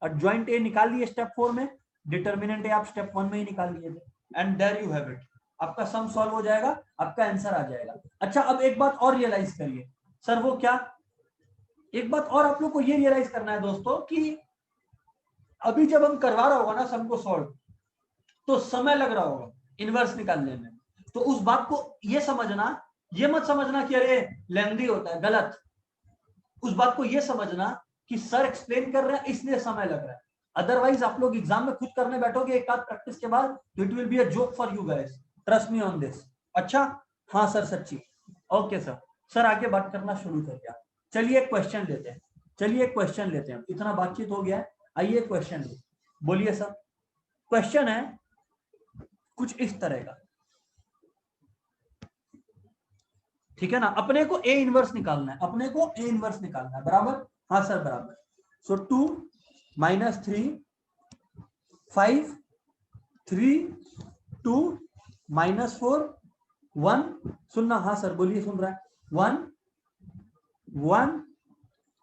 adjoint A निकाल लिए स्टेप 4 में, डिटरमिनेंट A आप स्टेप 1 में ही निकाल लिए थे, and there you have it. आपका सम सॉल्व हो जाएगा, आपका आंसर आ जाएगा। अच्छा, अब एक बात और रियलाइज करिए। सर वो क्या? एक बात और आप लोग को ये रियलाइज करना है दोस्तों कि अभी जब हम करवा रहा होगा ना सम को सॉल्व, तो समय लग रहा होगा इनवर्स निकालने में। तो उस बात को ये समझना, ये मत समझना कि अरे लेंदी होता है, गलत। उस बात को ये समझना कि सर एक्सप्लेन कर रहे हैं इसलिए समय लग रहा है। अदरवाइज आप लोग एग्जाम में खुद करने बैठोगे एक आध प्रैक्टिस के बाद, it will be a joke for you guys, trust me on this. अच्छा, हाँ सर सच्ची, ओके सर। सर आगे बात करना शुरू कर दिया। चलिए एक क्वेश्चन लेते हैं, इतना बातचीत हो गया है, आइए क्वेश्चन ले। बोलिए सर। क्वेश्चन है कुछ इस तरह का, ठीक है ना? अपने को A इनवर्स निकालना है, बराबर? हाँ सर बराबर। सो 2 - 3 5 3 2 -4 1। सुनना, हाँ सर बोलिए, सुन रहा है। 1 1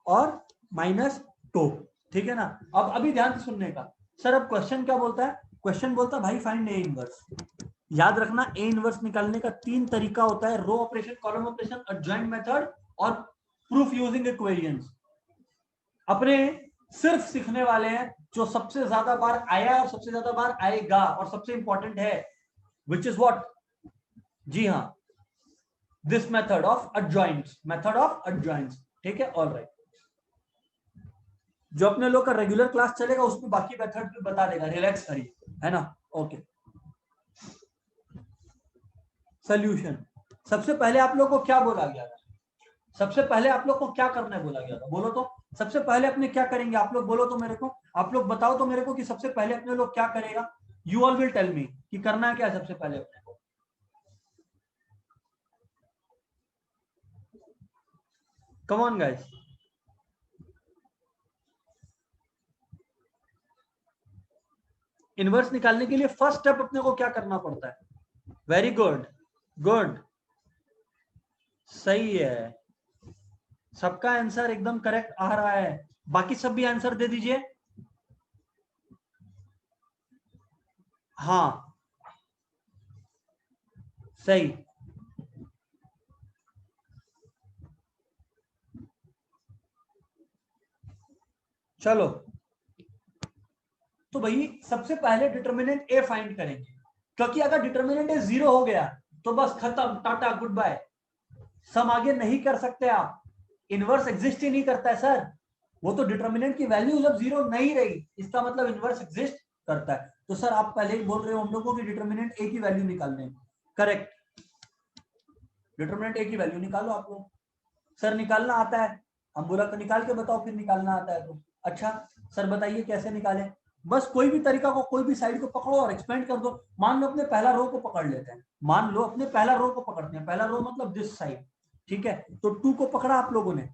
और -2, ठीक है ना? अब अभी ध्यान से सुनने का। सर अब क्वेश्चन क्या बोलता है? क्वेश्चन बोलता है भाई फाइंड A इनवर्स। याद रखना, A इनवर्स निकालने का 3 तरीका होता है, row operation, column operation, adjoint method और प्रूफ यूजिंग इक्वेशंस। अपने सिर्फ सीखने वाले हैं जो सबसे ज्यादा बार आया और सबसे ज्यादा बार आएगा, और सबसे इंपॉर्टेंट है विच इज व्हाट, जी हाँ, दिस मेथड ऑफ एडजॉइंट्स, ठीक है? ऑलराइट, जो अपने लोग का रेगुलर क्लास चलेगा उसमें बाकी मेथड भी बता देगा, रिलैक्स करिए, है ना? ओके। सोल्यूशन, सबसे पहले आप लोग को क्या बोला गया था? सबसे पहले आप लोग को क्या करना है बोला गया था? बोलो तो। सबसे पहले अपने क्या करेंगे आप लोग? बोलो तो मेरे को, आप लोग बताओ तो मेरे को कि सबसे पहले अपने लोग क्या करेगा। You all will tell me कि करना है क्या सबसे पहले अपने को। कम ऑन गाइस, इनवर्स निकालने के लिए फर्स्ट स्टेप अपने को क्या करना पड़ता है? वेरी गुड, गुड, सही है, सबका आंसर एकदम करेक्ट आ रहा है। बाकी सब भी आंसर दे दीजिए। हाँ सही। चलो, तो भाई सबसे पहले डिटरमिनेंट ए फाइंड करेंगे, क्योंकि अगर डिटरमिनेंट ए 0 हो गया तो बस खत्म, टाटा गुड बाय, सम आगे नहीं कर सकते आप। इनवर्स एग्जिस्ट ही नहीं करता है सर। वो तो डिटरमिनेंट की वैल्यू जब 0 नहीं रही, इसका मतलब इनवर्स एग्जिस्ट करता है। तो सर आप पहले ही बोल रहे हो हम लोगों की डिटरमिनेंट ए की वैल्यू निकालने, करेक्ट? डिटरमिनेंट ए की वैल्यू निकालो आप लोग। सर निकालना आता है, हम बोला तो निकाल के बताओ फिर निकालना आता है तो। अच्छा सर बताइए कैसे निकालें? बस कोई भी तरीका को, कोई भी साइड को पकड़ो और एक्सपेंड कर दो। मान लो अपने पहला रो को पकड़ लेते हैं, मान लो अपने पहला रो को पकड़ते हैं, पहला रो मतलब दिस साइड, ठीक है? तो 2 को पकड़ा आप लोगों ने,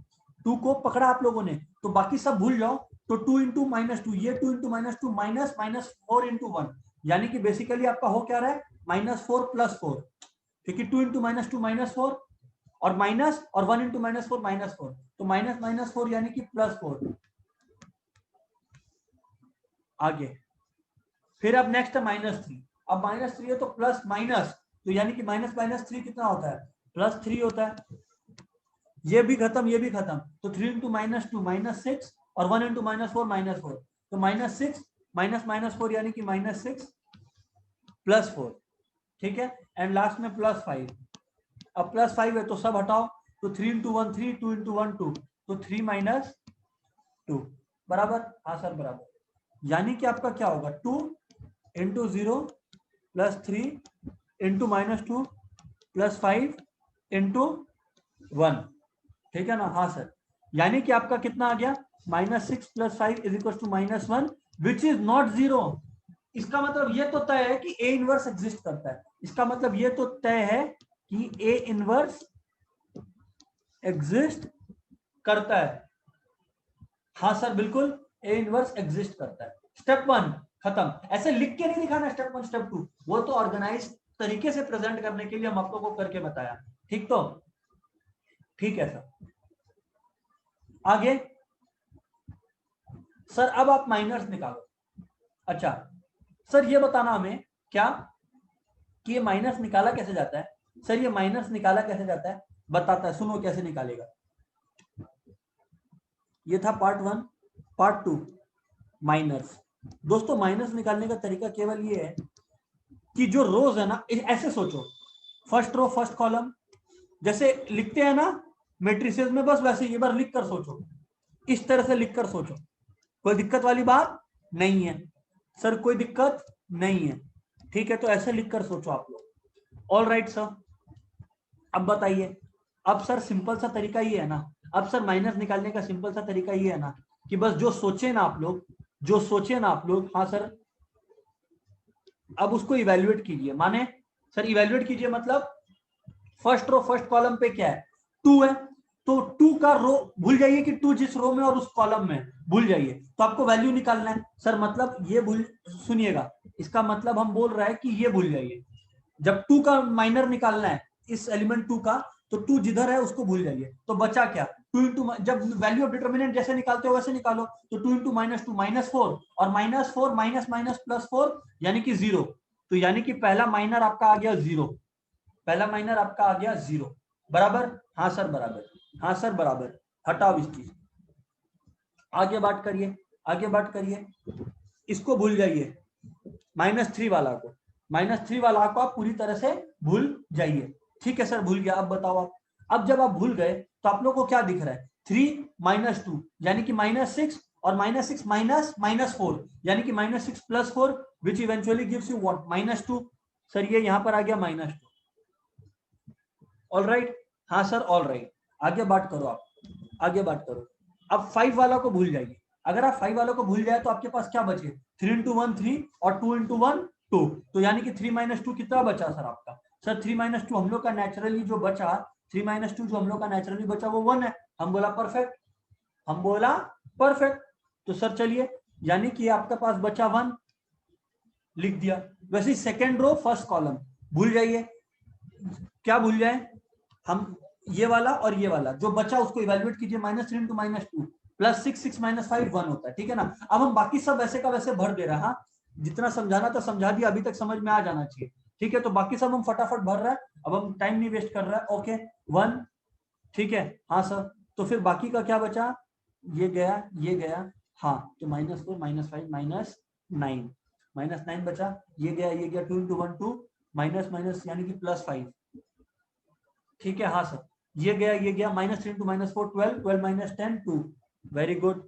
2 को पकड़ा आप लोगों ने, तो बाकी सब भूल जाओ। तो 2 इंटू -2, ये 2 इंटू -2 -4 इंटू 1, यानी कि बेसिकली आपका हो क्या रहा है? -4 + 4, क्योंकि 2 इंटू -2 -4 और माइनस, और 1 इंटू -4 -4, तो -4 यानी कि +4। आगे फिर अब नेक्स्ट है -3, अब -3 है तो प्लस माइनस, तो यानी कि -3 कितना होता है? +3 होता है। ये भी खत्म, ये भी खत्म, तो 3 इंटू -2 -6 और 1 इंटू -4 -4, तो -6 -4 यानी कि -6 +4, ठीक है? एंड लास्ट में +5। अब +5 है तो सब हटाओ, तो 3 इंटू 1 3, 2 इंटू 1 2, तो 3 - 2, बराबर? हाँ सर बराबर। यानी कि आपका क्या होगा? 2 इंटू 0 +3 इंटू -2 +5 इंटू 1, ठीक है ना? हाँ सर। यानी कि आपका कितना आ गया? -6 + 5 = -1, विच इज नॉट 0, इसका मतलब ये तो तय है कि ए इनवर्स एग्जिस्ट करता है, इसका मतलब ये तो तय है कि ए इनवर्स एग्जिस्ट करता है। हाँ सर बिल्कुल, ए इनवर्स एग्जिस्ट करता है। स्टेप 1 खत्म। ऐसे लिख के नहीं दिखाना स्टेप 1 स्टेप 2, वो तो ऑर्गेनाइज तरीके से प्रेजेंट करने के लिए हम आप लोगों को करके बताया। ठीक, तो ठीक है सर। आगे सर अब आप माइनर्स निकालो। अच्छा सर ये बताना हमें क्या कि ये माइनस निकाला कैसे जाता है। सर ये माइनस निकाला कैसे जाता है बताता है, सुनो कैसे निकालेगा। ये था पार्ट 1। Part 2 minus. दोस्तों माइनस निकालने का तरीका केवल ये है कि जो रोज है ना, ऐसे सोचो, फर्स्ट रो फर्स्ट कॉलम जैसे लिखते हैं ना मैट्रिसेस में, बस वैसे ये बार लिख कर सोचो, इस तरह से लिख कर सोचो। कोई दिक्कत वाली बात नहीं है सर, कोई दिक्कत नहीं है। ठीक है, तो ऐसे लिख कर सोचो आप लोग। All right sir. अब बताइए, अब सर सिंपल सा तरीका ये है ना, अब सर माइनस निकालने का सिंपल सा तरीका ये है ना कि बस जो सोचे ना आप लोग, जो सोचे ना आप लोग, हाँ सर, अब उसको इवेल्युएट कीजिए। माने सर इवेल्युएट कीजिए मतलब फर्स्ट रो फर्स्ट कॉलम पे क्या है, 2 है, तो 2 का रो भूल जाइए कि 2 जिस रो में और उस कॉलम में भूल जाइए, तो आपको वैल्यू निकालना है। सर मतलब ये भूल, सुनिएगा, इसका मतलब हम बोल रहे हैं कि ये भूल जाइए। जब 2 का माइनर निकालना है इस एलिमेंट 2 का, तो 2 जिधर है उसको भूल जाइए। तो बचा क्या, 2 इंटू, जब वैल्यू ऑफ डिटर्मिनेंट जैसे निकालते हो वैसे निकालो, तो 2 इंटू -2 -4, और -4 माइनस माइनस +4 यानी कि 0। तो यानी कि पहला माइनर आपका आ गया 0, पहला माइनर आपका आ गया 0। बराबर, हाँ सर बराबर, हाँ सर बराबर। हटाओ इस चीज, आगे बात करिए, आगे बात करिए। इसको भूल जाइए, -3 वाला को, -3 वाला को आप पूरी तरह से भूल जाइए। ठीक है सर भूल गया। अब बताओ आप, अब जब आप भूल गए तो आप लोग को क्या दिख रहा है, 3 - 2 यानी कि -6, और -6 -4 यानी कि -6 + 4 which eventually gives you what, -2। Sir ये यहां पर आ गया -2। ऑल राइट, हाँ सर ऑल राइट। आगे बात करो आप, आगे बात करो। अब 5 वाला को भूल जाइए। अगर आप 5 वालों को भूल जाए तो आपके पास क्या बचे, 3 × 1 3 और 2 × 1 2, तो यानी कि 3 - 2 कितना बचा सर आपका, सर 3 - 2 हम लोग का नेचुरली जो बचा, 3 - 2 जो हम लोग का नेचुरली बचा वो 1 है। हम बोला परफेक्ट, हम बोला परफेक्ट। तो सर चलिए, यानी कि आपके पास बचा 1, लिख दिया। वैसे सेकेंड रो फर्स्ट कॉलम भूल जाइए। क्या भूल जाए हम, ये वाला और ये वाला जो बचा उसको इवेल्युएट कीजिए, -3 × -2 +6 6 - 5 1 होता है। ठीक है ना, अब हम बाकी सब वैसे का वैसे भर दे रहे हैं। हाँ जितना समझाना था समझा दिया, अभी तक समझ में आ जाना चाहिए। ठीक है, तो बाकी सब हम फटाफट भर रहे हैं, अब हम टाइम नहीं वेस्ट कर रहे हैं। ओके 1, ठीक है, हाँ सर। तो फिर बाकी का क्या बचा, ये गया ये गया, हाँ तो -4 -5 -9 बचा, ये गया 2 × 1 2 माइनस माइनस यानी कि +5। ठीक है, हाँ सर, ये गया -3 × -4 12 12 - 10 2। Very good.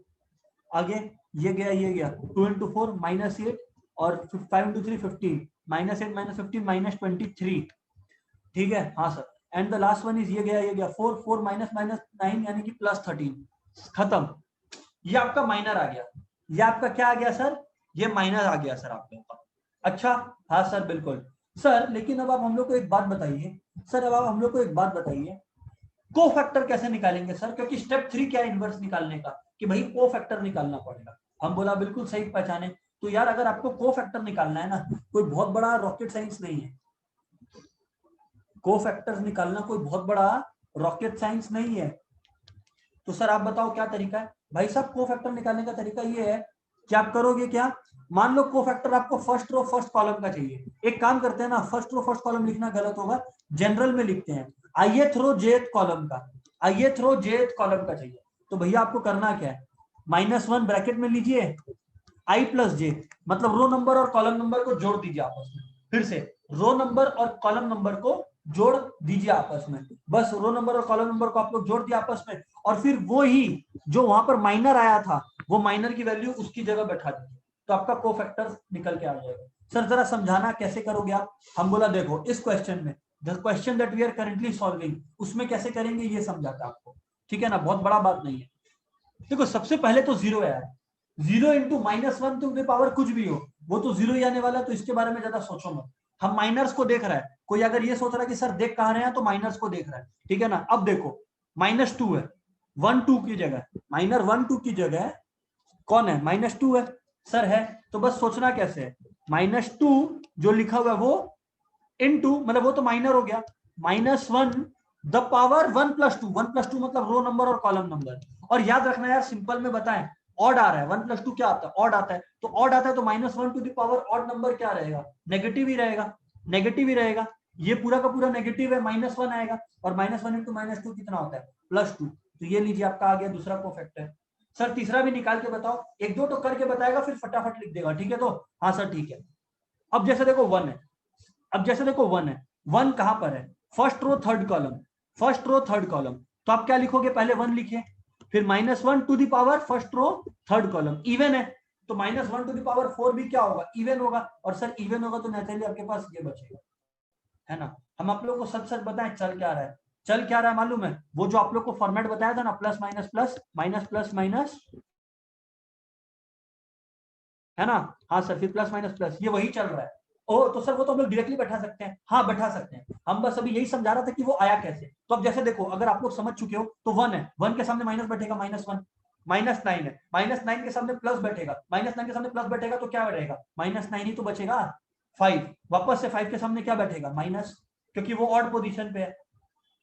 आगे ये गया 2 × 4 -8 और 5 × 3 15 -8 -15 -23। ठीक है, हाँ sir. And the last one is ये गया 4 4 -9 यानी कि +13। खत्म, ये आपका माइनर आ गया। ये आपका क्या आ गया सर, ये माइनर आ गया सर आप लोगों का। अच्छा, हाँ सर बिल्कुल सर। लेकिन अब आप हम लोग को एक बात बताइए सर, अब आप हम लोग को एक बात बताइए, को फैक्टर कैसे निकालेंगे सर, क्योंकि स्टेप 3 क्या है इनवर्स निकालने का, कि भाई को फैक्टर निकालना पड़ेगा। हम बोला बिल्कुल सही पहचाने। तो यार अगर आपको को फैक्टर निकालना है ना, कोई बहुत बड़ा रॉकेट साइंस नहीं है। को फैक्टर्स निकालना कोई बहुत बड़ा रॉकेट साइंस नहीं है। तो सर आप बताओ क्या तरीका है। भाई साहब को फैक्टर निकालने का तरीका ये है कि आप करोगे क्या, मान लो को फैक्टर आपको फर्स्ट रो फर्स्ट कॉलम का चाहिए। एक काम करते हैं ना, फर्स्ट रो फर्स्ट कॉलम लिखना गलत होगा, जनरल में लिखते हैं ith रो jth कॉलम का, ith रो jth कॉलम का चाहिए। तो भैया आपको करना क्या है, -1 ब्रैकेट में लीजिए, i + j, मतलब रो नंबर और कॉलम नंबर को जोड़ दीजिए आपस में। फिर से रो नंबर और कॉलम नंबर को जोड़ दीजिए आपस में। बस रो नंबर और कॉलम नंबर को आप लोग जोड़ दिया आपस में, और फिर वो ही जो वहां पर माइनर आया था वो माइनर की वैल्यू उसकी जगह बैठा दीजिए, तो आपका कोफैक्टर निकल के आ जाएगा। सर जरा समझाना कैसे करोगे आप। हम बोला देखो इस क्वेश्चन में, the question that we are currently solving, उसमें कैसे करेंगे ये समझाता आपको। ठीक है ना, बहुत बड़ा बात नहीं है। देखो सबसे पहले तो 0 है यार, 0 × -1 टू द पावर कुछ भी हो, वो तो जीरो ही आने वाला है, तो इसके बारे में ज्यादा सोचो मत। हम माइनर्स को देख रहा है, कोई अगर ये सोच रहा है कि सर देख कहाँ रहे हैं, तो माइनर्स को देख रहा है, ठीक है ना। अब देखो -2 है, 1 2 की जगह, माइनर 1 2 की जगह कौन है, -2 है सर है। तो बस सोचना कैसे है, -2 जो लिखा हुआ है वो इनटू, मतलब वो तो माइनर हो गया, -1 द पावर 1 + 2, 1 + 2 मतलब रो नंबर और कॉलम नंबर। और याद रखना यार, सिंपल में बताएं, ऑड आ रहा है, 1 + 2 क्या आता है, ऑड आता है, तो ऑड आता है तो -1 to the power odd number क्या रहेगा, नेगेटिव ही रहेगा, नेगेटिव ही रहेगा। ये पूरा का पूरा नेगेटिव है, -1 आएगा, और -1 × -2 कितना होता है, +2। तो ये लीजिए आपका आ गया दूसरा कोफैक्टर। सर तीसरा भी निकाल के बताओ, एक दो तो करके बताएगा फिर फटाफट लिख देगा, ठीक है। तो हाँ सर ठीक है। अब जैसे देखो 1 है, अब जैसे देखो 1 है, 1 कहां पर है, first row third column, first row third column. तो आप क्या लिखोगे, पहले 1 लिखिए, फिर -1 to the power first row third column, even है तो -1 टू द पावर 4 भी क्या होगा, इवन होगा। और सर इवन होगा तो नेचुरली आपके पास ये बचेगा, है ना। हम आप लोग को सच सच बताएं, चल क्या रहा है, चल क्या रहा है मालूम है, वो जो आप लोग को फॉर्मेट बताया था ना, plus minus plus minus plus minus, है ना। हाँ सर, फिर प्लस माइनस प्लस, ये वही चल रहा है। ओ तो सर वो तो हम लोग डायरेक्टली बैठा सकते हैं, हाँ बैठा सकते हैं। हम बस अभी यही समझा रहा था कि वो आया कैसे। तो अब जैसे देखो, अगर आप लोग समझ चुके हो तो 1 है, 1 के सामने माइनस बैठेगा, -1, -9 है, -9 के सामने प्लस बैठेगा, -9 के सामने प्लस बैठेगा तो क्या बैठेगा, -9 ही तो बचेगा। 5 वापस से 5 के सामने क्या बैठेगा, माइनस, क्योंकि वो ऑड पोजीशन पे है।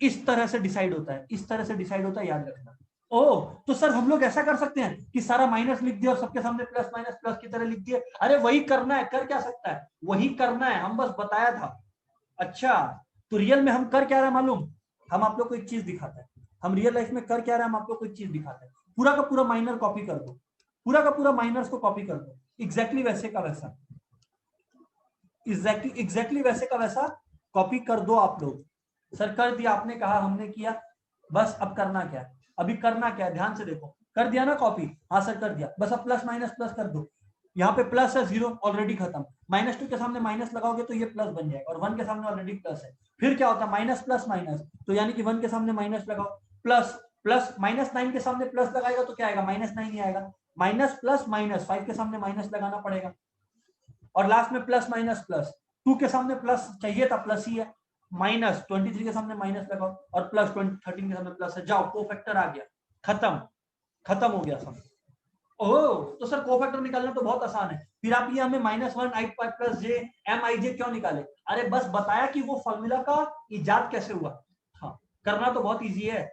इस तरह से डिसाइड होता है, इस तरह से डिसाइड होता है, याद रखना। ओ तो सर हम लोग ऐसा कर सकते हैं कि सारा माइनस लिख दिया और सबके सामने प्लस माइनस प्लस की तरह लिख दिए। अरे वही करना है, कर क्या सकता है, वही करना है, हम बस बताया था। अच्छा, तो रियल में हम कर क्या रहे हैं मालूम, हम आप लोग को एक चीज दिखाते हैं, हम रियल लाइफ में कर क्या रहे हैं, हम आप लोग को एक चीज दिखाते हैं। पूरा का पूरा माइनर कॉपी कर दो, पूरा का पूरा माइनर्स को कॉपी कर दो, एग्जैक्टली वैसे का वैसा, एग्जैक्टली वैसे का वैसा कॉपी कर दो आप लोग। सर कर दिया, आपने कहा, हमने किया, बस अब करना क्या है, अभी करना क्या है, ध्यान से देखो, कर दिया ना कॉपी, हाँ सर कर दिया, बस अब प्लस माइनस प्लस कर दो। यहाँ पे प्लस है, 0 ऑलरेडी खत्म, -2 के सामने माइनस लगाओगे तो ये प्लस बन जाएगा, और 1 के सामने ऑलरेडी प्लस है। फिर क्या होता है, माइनस प्लस माइनस, तो यानी कि 1 के सामने माइनस लगाओ, प्लस प्लस, -9 के सामने प्लस लगाएगा तो क्या आएगा, -9 ही आएगा, माइनस प्लस माइनस, 5 के सामने माइनस लगाना पड़ेगा, और लास्ट में प्लस माइनस प्लस, 2 के सामने प्लस चाहिए था, प्लस ही है, -23 के सामने माइनस लगाओ, और प्लस 13 के सामने प्लस है, जाओ कोफैक्टर आ गया, खत्म, खत्म हो गया सब। ओह तो सर कोफैक्टर निकालना तो बहुत आसान है, फिर आप ये हमें -1 i plus j m i j क्यों निकाले, अरे बस बताया कि वो फॉर्मूला का इजाद कैसे हुआ। हाँ, करना तो बहुत इजी है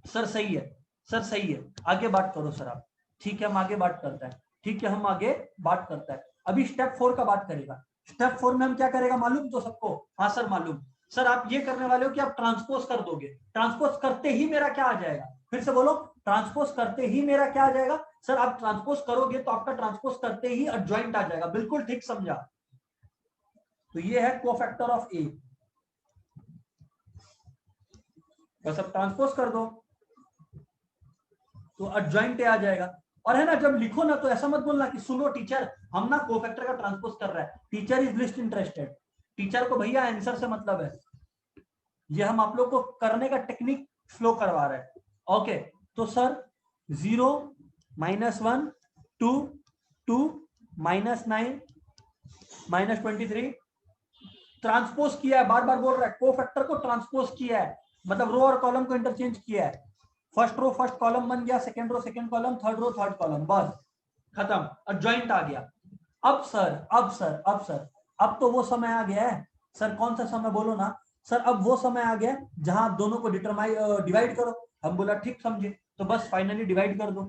सर, सही है सर, सही है, आगे बात करो सर आप, ठीक है हम आगे बात करते हैं, ठीक है हम आगे बात करते हैं। अभी स्टेप 4 का बात करेगा, स्टेप 4 में हम क्या करेगा मालूम तो सबको, हाँ सर मालूम। सर आप ये करने वाले हो कि आप ट्रांसपोज कर दोगे, ट्रांसपोज करते ही मेरा क्या आ जाएगा, फिर से बोलो, ट्रांसपोज करते ही मेरा क्या आ जाएगा। सर आप ट्रांसपोज करोगे तो आपका ट्रांसपोज करते ही एडजॉइंट आ जाएगा, बिल्कुल ठीक समझा। तो ये है कोफैक्टर ऑफ ए, बस अब ट्रांसपोज कर दो तो एडजॉइंट आ जाएगा। और है ना, जब लिखो ना तो ऐसा मत बोलना कि सुनो टीचर हम ना कोफैक्टर का ट्रांसपोज कर रहा है, teacher is list interested, teacher को भैया आंसर से मतलब है, ये हम आप लोग को करने का टेक्निक फ्लो करवा रहे हैं। ओके तो सर 0 -1 2 2 -9 -23 ट्रांसपोज किया है, बार बार बोल रहा है, कोफैक्टर को ट्रांसपोज किया है, मतलब रो और कॉलम को इंटरचेंज किया है, फर्स्ट रो फर्स्ट कॉलम बन गया, second row second column, third row third column, बस खत्म, एडजॉइंट आ गया। अब सर अब तो वो समय आ गया है, सर कौन सा समय बोलो ना, सर अब वो समय आ गया जहां आप दोनों को डिवाइड करो। हम बोला ठीक समझे, तो बस फाइनली डिवाइड कर दो,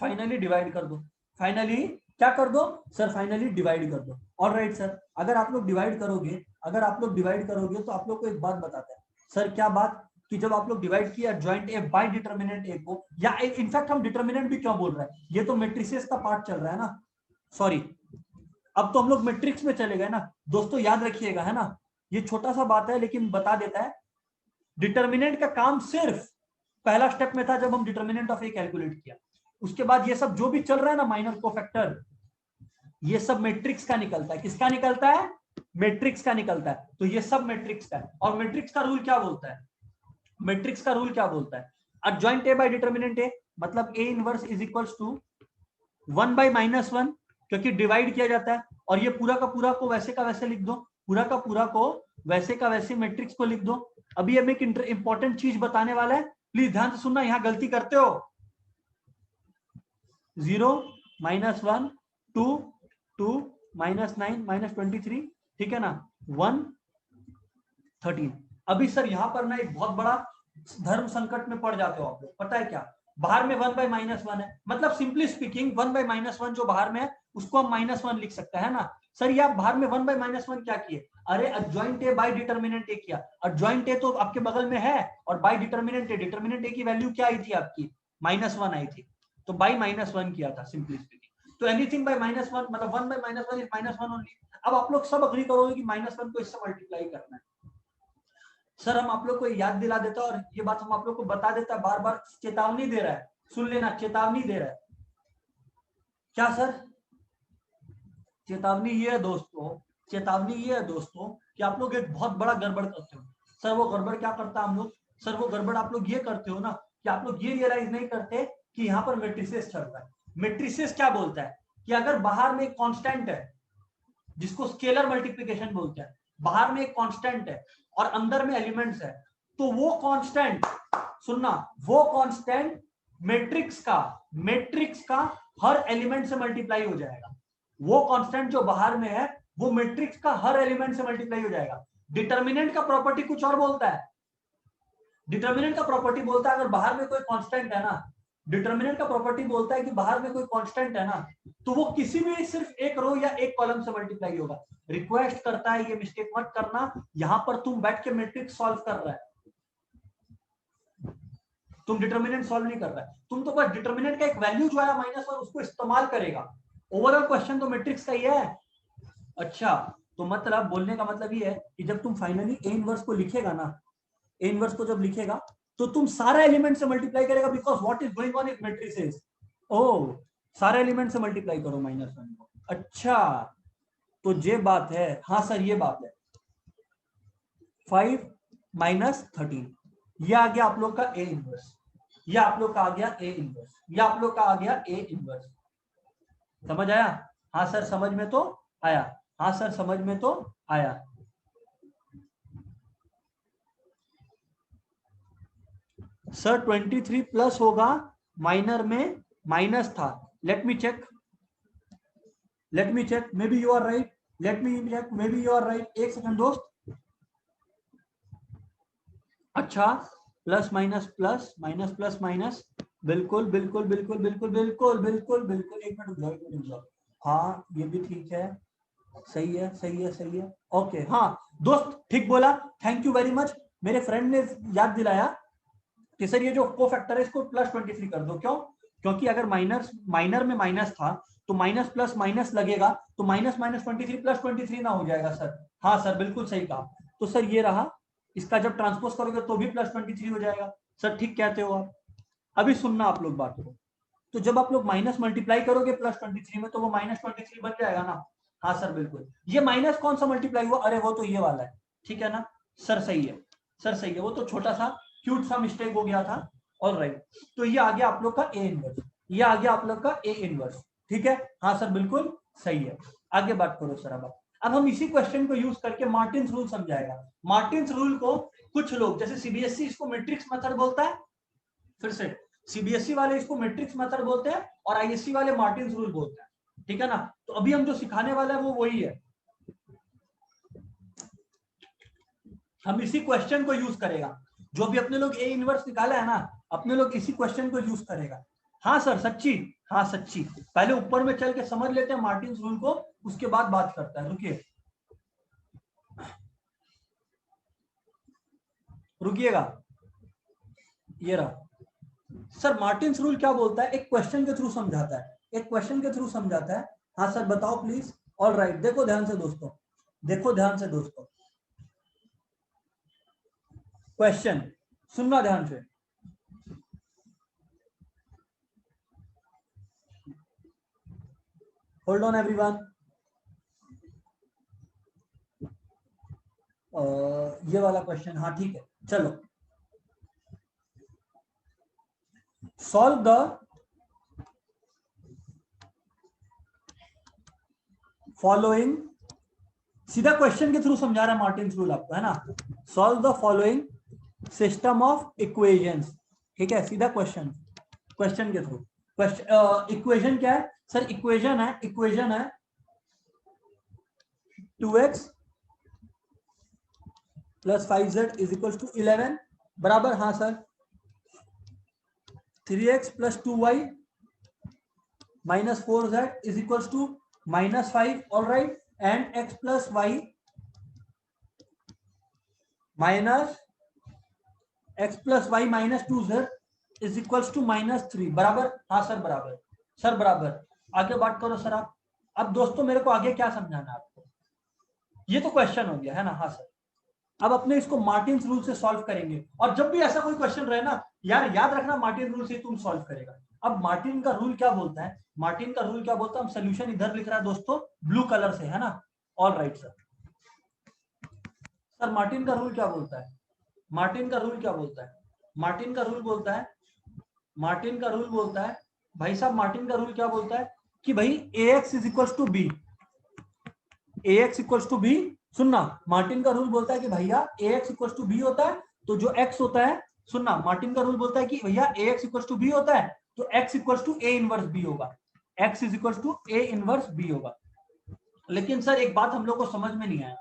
फाइनली डिवाइड कर दो, फाइनली क्या कर दो सर, फाइनली डिवाइड कर दो। ऑलराइट सर, अगर आप लोग डिवाइड करोगे, अगर आप लोग डिवाइड करोगे तो आप लोग को एक बात बताते हैं। सर क्या बात, कि जब आप लोग डिवाइड किया joint A by determinant A को, या इनफैक्ट हम डिटरमिनेंट भी क्यों बोल रहे हैं, ये तो मैट्रिसेस का पार्ट चल रहा है ना, सॉरी अब तो हम लोग मैट्रिक्स में चले गए ना दोस्तों, याद रखिएगा, है ना, ये छोटा सा बात है लेकिन बता देता है। डिटरमिनेंट का काम सिर्फ पहला स्टेप में था जब हम डिटरमिनेंट ऑफ ए कैलकुलेट किया, उसके बाद ये सब जो भी चल रहा है ना माइनर कोफैक्टर, ये सब मैट्रिक्स का निकलता है, किसका निकलता है, मैट्रिक्स का निकलता है, तो ये सब मैट्रिक्स का है। और मैट्रिक्स का रूल क्या बोलता है, मैट्रिक्स का रूल क्या बोलता है, adjoint a by determinant a मतलब a inverse is equals to 1 by -1 क्योंकि डिवाइड किया जाता है, और ये पूरा का पूरा को वैसे का वैसे लिख दो, पूरा का पूरा को वैसे का वैसे मैट्रिक्स को लिख दो। अभी हम एक इंपॉर्टेंट चीज बताने वाला है, प्लीज ध्यान से सुनना, यहां गलती करते हो। 0 -1 2 2 -9 -23, ठीक है ना, 1 13। अभी सर यहां पर ना एक बहुत बड़ा धर्म संकट में पड़ जाते हो आप लोग, पता है क्या, बाहर में 1 बाई -1 है, मतलब सिंपली स्पीकिंग 1 बाई -1 जो बाहर में है उसको हम -1 लिख सकते हैं ना। सर ये आप बाहर में 1 बाई -1 क्या किए, अरे अडजॉइंट ए बाई डिटर्मिनेंट ए किया, अडजॉइंट ए तो आपके बगल में है, और बाई डिटर्मिनेंट ए की वैल्यू क्या आई थी आपकी, -1 आई थी, तो बाई -1 किया था सिंपली स्पीकिंग। तो एनीथिंग बाई -1 मतलब 1 बाई -1 इज -1 ओनली। अब आप लोग सब अग्री करोगे कि -1 को इससे मल्टीप्लाई करना है। सर हम आप लोग को याद दिला देता और ये बात हम आप लोग को बता देता, बार बार चेतावनी दे रहा है, सुन लेना, चेतावनी दे रहा है। क्या सर, चेतावनी ये है दोस्तों, चेतावनी ये है दोस्तों कि आप लोग एक बहुत बड़ा गड़बड़ करते हो। सर वो गड़बड़ क्या करता है हम लोग, सर वो गड़बड़ आप लोग ये करते हो ना कि आप लोग ये रियलाइज नहीं करते कि यहाँ पर मेट्रिसेस चल रहा है। मेट्रिसेस क्या बोलता है कि अगर बाहर में एक कांस्टेंट है जिसको स्केलर मल्टीप्लिकेशन बोलते हैं, बाहर में एक कांस्टेंट है और अंदर में एलिमेंट्स है, तो वो कांस्टेंट, सुनना, वो कांस्टेंट मैट्रिक्स का हर एलिमेंट से मल्टीप्लाई हो जाएगा। वो कांस्टेंट जो बाहर में है वो मैट्रिक्स का हर एलिमेंट से मल्टीप्लाई हो जाएगा। डिटर्मिनेंट का प्रॉपर्टी कुछ और बोलता है, डिटर्मिनेंट का प्रॉपर्टी बोलता है अगर बाहर में कोई कांस्टेंट है ना, डिटर्मिनेंट का प्रॉपर्टी बोलता है कि बाहर में कोई कांस्टेंट है ना, तो वो किसी भी सिर्फ एक रो या एक कॉलम से मल्टीप्लाई होगा। रिक्वेस्ट करता है ये मिस्टेक मत करना, यहां पर तुम बैठ के मैट्रिक्स सॉल्व कर रहा है, तुम डिटर्मिनेंट सॉल्व नहीं कर रहा है, तुम तो बस डिटर्मिनेंट का एक वैल्यू जो है -1 उसको इस्तेमाल करेगा। ओवरऑल क्वेश्चन तो मैट्रिक्स का ही है। अच्छा, तो मतलब बोलने का मतलब ये है कि जब तुम फाइनली ए इनवर्स को लिखेगा ना, ए इनवर्स को जब लिखेगा तो तुम सारे एलिमेंट से मल्टीप्लाई करेगा, because what is going on is matrices. Oh, सारे एलिमेंट से मल्टीप्लाई करो -1 को। अच्छा, तो ये बात है, हाँ सर ये बात है। 5 -13 ये आ गया आप लोग का ए इनवर्स, ये आप लोग का आ गया ए इनवर्स, ये आप लोग का आ गया ए इनवर्स। समझ आया, हाँ सर समझ में तो आया, हाँ सर समझ में तो आया। सर 23 प्लस होगा, माइनर में माइनस था, let me check, may be you are right, let me check, may be you are right, एक सेकंड दोस्त। अच्छा, plus minus plus minus plus minus, बिल्कुल बिल्कुल बिल्कुल बिल्कुल बिल्कुल बिल्कुल बिल्कुल, एक मिनट रुक जाओ, हाँ ये भी ठीक है, सही है सही है सही है, ओके, हाँ दोस्त ठीक बोला, थैंक यू वेरी मच। मेरे फ्रेंड ने याद दिलाया कि सर ये जो को फैक्टर है इसको +23 कर दो, क्यों, क्योंकि अगर माइनर में माइनस था तो माइनस प्लस माइनस लगेगा, तो -23 +23 ना हो जाएगा सर। हाँ सर बिल्कुल सही कहा, तो सर ये रहा, इसका जब ट्रांसपोज करोगे तो भी +23 हो जाएगा। सर ठीक कहते हो आप। अभी सुनना आप लोग बात को, तो जब आप लोग माइनस मल्टीप्लाई करोगे +23 में तो वो -23 बन जाएगा ना। हाँ सर बिल्कुल, ये माइनस कौन सा मल्टीप्लाई हुआ, अरे वो तो ये वाला है, ठीक है ना, सर सही है, सर सही है, वो तो छोटा सा क्यूट सा मिस्टेक हो गया था। ऑल राइट, तो ये आ गया आप लोग का ए इनवर्स, ये आ गया आप लोग का ए इनवर्स, ठीक है, हाँ सर बिल्कुल सही है। आगे बात करो सर, अब हम इसी क्वेश्चन को यूज करके मार्टिन्स रूल समझाएगा। मार्टिन्स रूल को कुछ लोग जैसे सीबीएसई इसको मैट्रिक्स मेथड बोलता है, फिर से सीबीएसई वाले इसको मैट्रिक्स मेथड बोलते हैं और आईएससी वाले मार्टिन्स रूल बोलते हैं, ठीक है ना। तो अभी हम जो सिखाने वाले हैं वो वही है, हम इसी क्वेश्चन को यूज करेगा, जो भी अपने लोग ए इनवर्स निकाला है ना, अपने लोग इसी क्वेश्चन को यूज करेगा। हाँ सर सच्ची, हाँ सच्ची, पहले ऊपर में चल के समझ लेते हैं मार्टिन्स रूल को, उसके बाद बात करता है, रुकिए रुकिएगा, ये रहा। सर मार्टिन्स रूल क्या बोलता है, एक क्वेश्चन के थ्रू समझाता है, एक क्वेश्चन के थ्रू समझाता है। हाँ सर बताओ प्लीज। ऑल राइट, देखो ध्यान से दोस्तों, देखो ध्यान से दोस्तों, क्वेश्चन सुनना ध्यान से। होल्ड ऑन एवरीवन, ये वाला क्वेश्चन, हाँ ठीक है, चलो सॉल्व द फॉलोइंग, सीधा क्वेश्चन के थ्रू समझा रहा है मार्टिन्स रूल आपको, है ना। Solve the following system of equations, ठीक है, सीधा क्वेश्चन, क्वेश्चन के थ्रू। इक्वेशन क्या है सर? इक्वेशन है 2x plus 5z is equal to 11 बराबर, हाँ sir 3x plus 2y minus 4z is equal to minus 5, all right, and x plus y minus 2z is equal to minus 3 बराबर, हाँ sir बराबर, sir बराबर। आगे बात करो सर आप। अब दोस्तों मेरे को आगे क्या समझाना है आपको, ये तो क्वेश्चन हो गया है ना, हाँ सर। अब अपने इसको मार्टिन्स रूल से सॉल्व करेंगे, और जब भी ऐसा कोई क्वेश्चन रहे ना यार, याद रखना मार्टिन रूल से तुम सॉल्व करेगा। अब मार्टिन का रूल क्या बोलता है? मार्टिन का रूल क्या बोलता है? हम सोल्यूशन इधर लिख रहा है दोस्तों ब्लू कलर से, है ना। All right sir. Sir Martin का रूल क्या बोलता है? मार्टिन का रूल क्या बोलता है? मार्टिन का रूल बोलता है, मार्टिन का रूल बोलता है भाई साहब, मार्टिन का रूल क्या बोलता है कि भाई ax is equal to B, ax equal to B. सुनना, मार्टिन का रूल बोलता है कि भैया ax इक्वल टू बी होता है, तो जो x होता है, सुनना, मार्टिन का रूल बोलता है कि भैया ax इक्वल टू बी होता है तो x equal to a inverse b होगा, x is equal to a inverse b होगा। लेकिन सर एक बात हम लोग को समझ में नहीं आया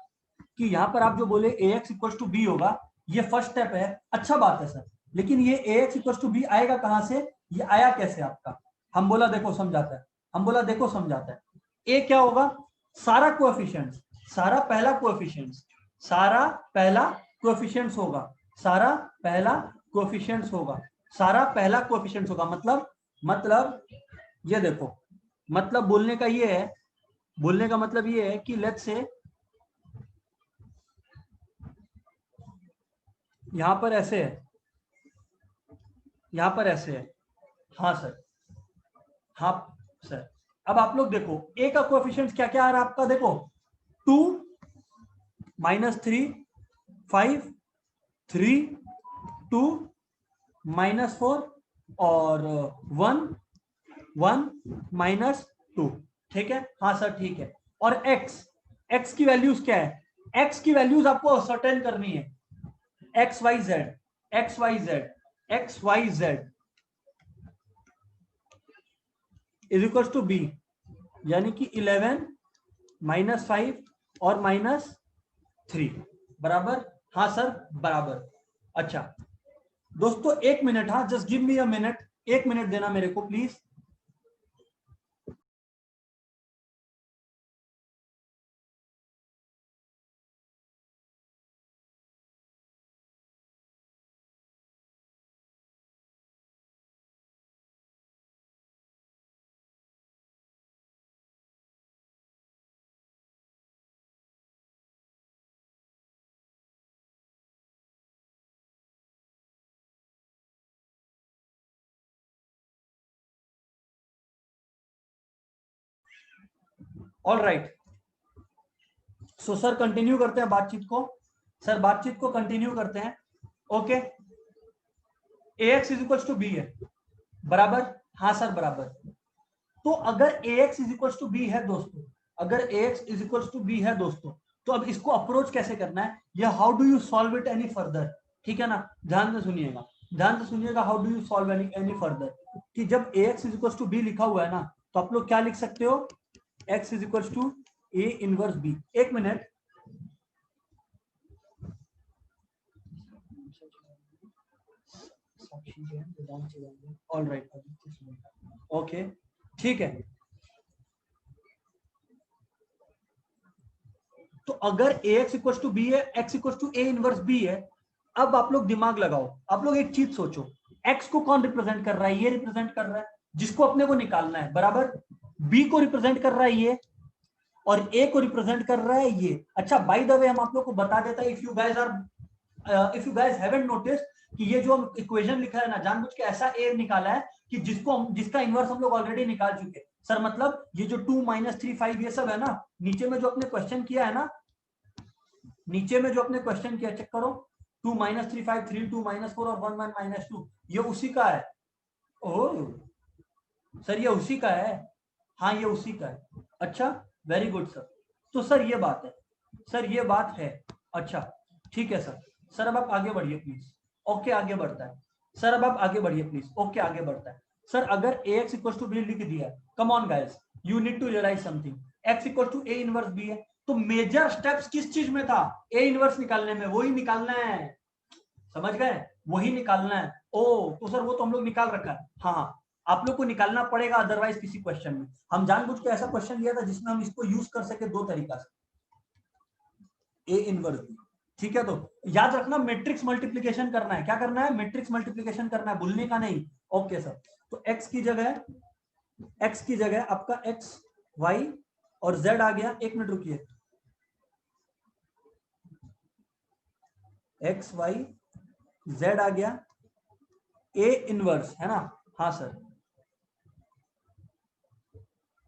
कि यहाँ पर आप जो बोले ax इक्वल टू बी होगा, ये फर्स्ट स्टेप है, अच्छा बात है सर, लेकिन ये ax इक्वल टू बी आएगा कहां से? ये आया कैसे आपका? हम बोला देखो समझाता है, हम बोला देखो समझाता है। a क्या होगा? सारा कोएफिशिएंट्स, सारा पहला कोएफिशिएंट्स, सारा पहला कोएफिशिएंट्स होगा, सारा पहला कोएफिशिएंट्स होगा, सारा पहला कोएफिशिएंट्स होगा। मतलब ये देखो, मतलब बोलने का ये है, बोलने का मतलब ये है कि लेट्स से यहां पर ऐसे है, यहां पर ऐसे है, हाँ सर, हाँ सर। अब आप लोग देखो a का कोएफिशिएंट क्या क्या आ रहा है आपका, देखो 2 माइनस 3 5 3 2 माइनस 4 और 1 1 माइनस 2, ठीक है, हाँ सर ठीक है। और x की वैल्यूज क्या है? x की वैल्यूज आपको सर्टेन करनी है, X Y Z, X Y Z, X Y Z is equal to B, यानी कि 11 माइनस 5 और माइनस 3 बराबर, हाँ सर बराबर। अच्छा दोस्तों एक मिनट, हाँ just give me a minute, एक मिनट देना मेरे को please. All right, so sir continue करते हैं बातचीत को, सर बातचीत को कंटिन्यू करते हैं। Okay, ax is equal to B है बराबर, हाँ सर बराबर। तो अगर ax is equal to B है दोस्तों, अगर ax is equal to B है दोस्तों, तो अब इसको अप्रोच कैसे करना है, या how do you solve it any further, ठीक है ना। ध्यान से सुनिएगा, ध्यान से सुनिएगा, how do you solve any further, कि जब ax इज इक्वल टू बी लिखा हुआ है ना, तो आप लोग क्या लिख सकते हो, x is equal to a inverse b। एक मिनट, ऑल राइट, ओके ठीक है। तो अगर ax इक्वल टू बी है, x equal to a inverse b है, अब आप लोग दिमाग लगाओ, आप लोग एक चीज सोचो, x को कौन रिप्रेजेंट कर रहा है? ये रिप्रेजेंट कर रहा है, जिसको अपने को निकालना है बराबर। b को रिप्रेजेंट कर रहा है ये, और a को रिप्रेजेंट कर रहा है ये। अच्छा बाय द वे हम आप लोग को बता देता है, if you guys haven't notice, कि ये जो हम इक्वेशन लिखा है ना, जानबूझ के ऐसा a निकाला है कि जिसका इनवर्स हम लोग ऑलरेडी निकाल चुके। सर मतलब ये जो 2 माइनस 3 5 ये सब है ना, नीचे में जो अपने क्वेश्चन किया है ना, नीचे में जो अपने क्वेश्चन किया, चेक करो, 2 माइनस 3 5 3 2 माइनस 4 और 1 1 माइनस 2, ये उसी का है। ओह सर ये उसी का है, हाँ ये उसी का है। अच्छा वेरी गुड सर। तो सर ये बात है, सर ये बात है। अच्छा ठीक है सर। सर अब आप आगे बढ़िए प्लीज। ओके आगे बढ़ता है सर, अब आप आगे बढ़िए प्लीज। ओके आगे बढ़ता है सर। अगर ax इक्वल टू बी लिख दिया, come on guys, you need to realise something. x equal to a inverse b है, तो मेजर स्टेप्स किस चीज में था? a इनवर्स निकालने में, वही निकालना है, समझ गए, वही निकालना है। ओ तो सर वो तो हम लोग निकाल रखा है। हाँ हाँ, आप लोग को निकालना पड़ेगा, अदरवाइज किसी क्वेश्चन में हम जानबूझ के ऐसा क्वेश्चन लिया था जिसमें हम इसको यूज कर सके दो तरीका से, ए इनवर्स बी। ठीक है, तो याद रखना मैट्रिक्स मल्टीप्लिकेशन करना है। क्या करना है? मैट्रिक्स मल्टीप्लिकेशन करना है, भूलने का नहीं। Okay sir. तो x की जगह आपका x y और z आ गया। एक मिनट रुकिए, x y z आ गया, a इनवर्स है ना? हाँ सर।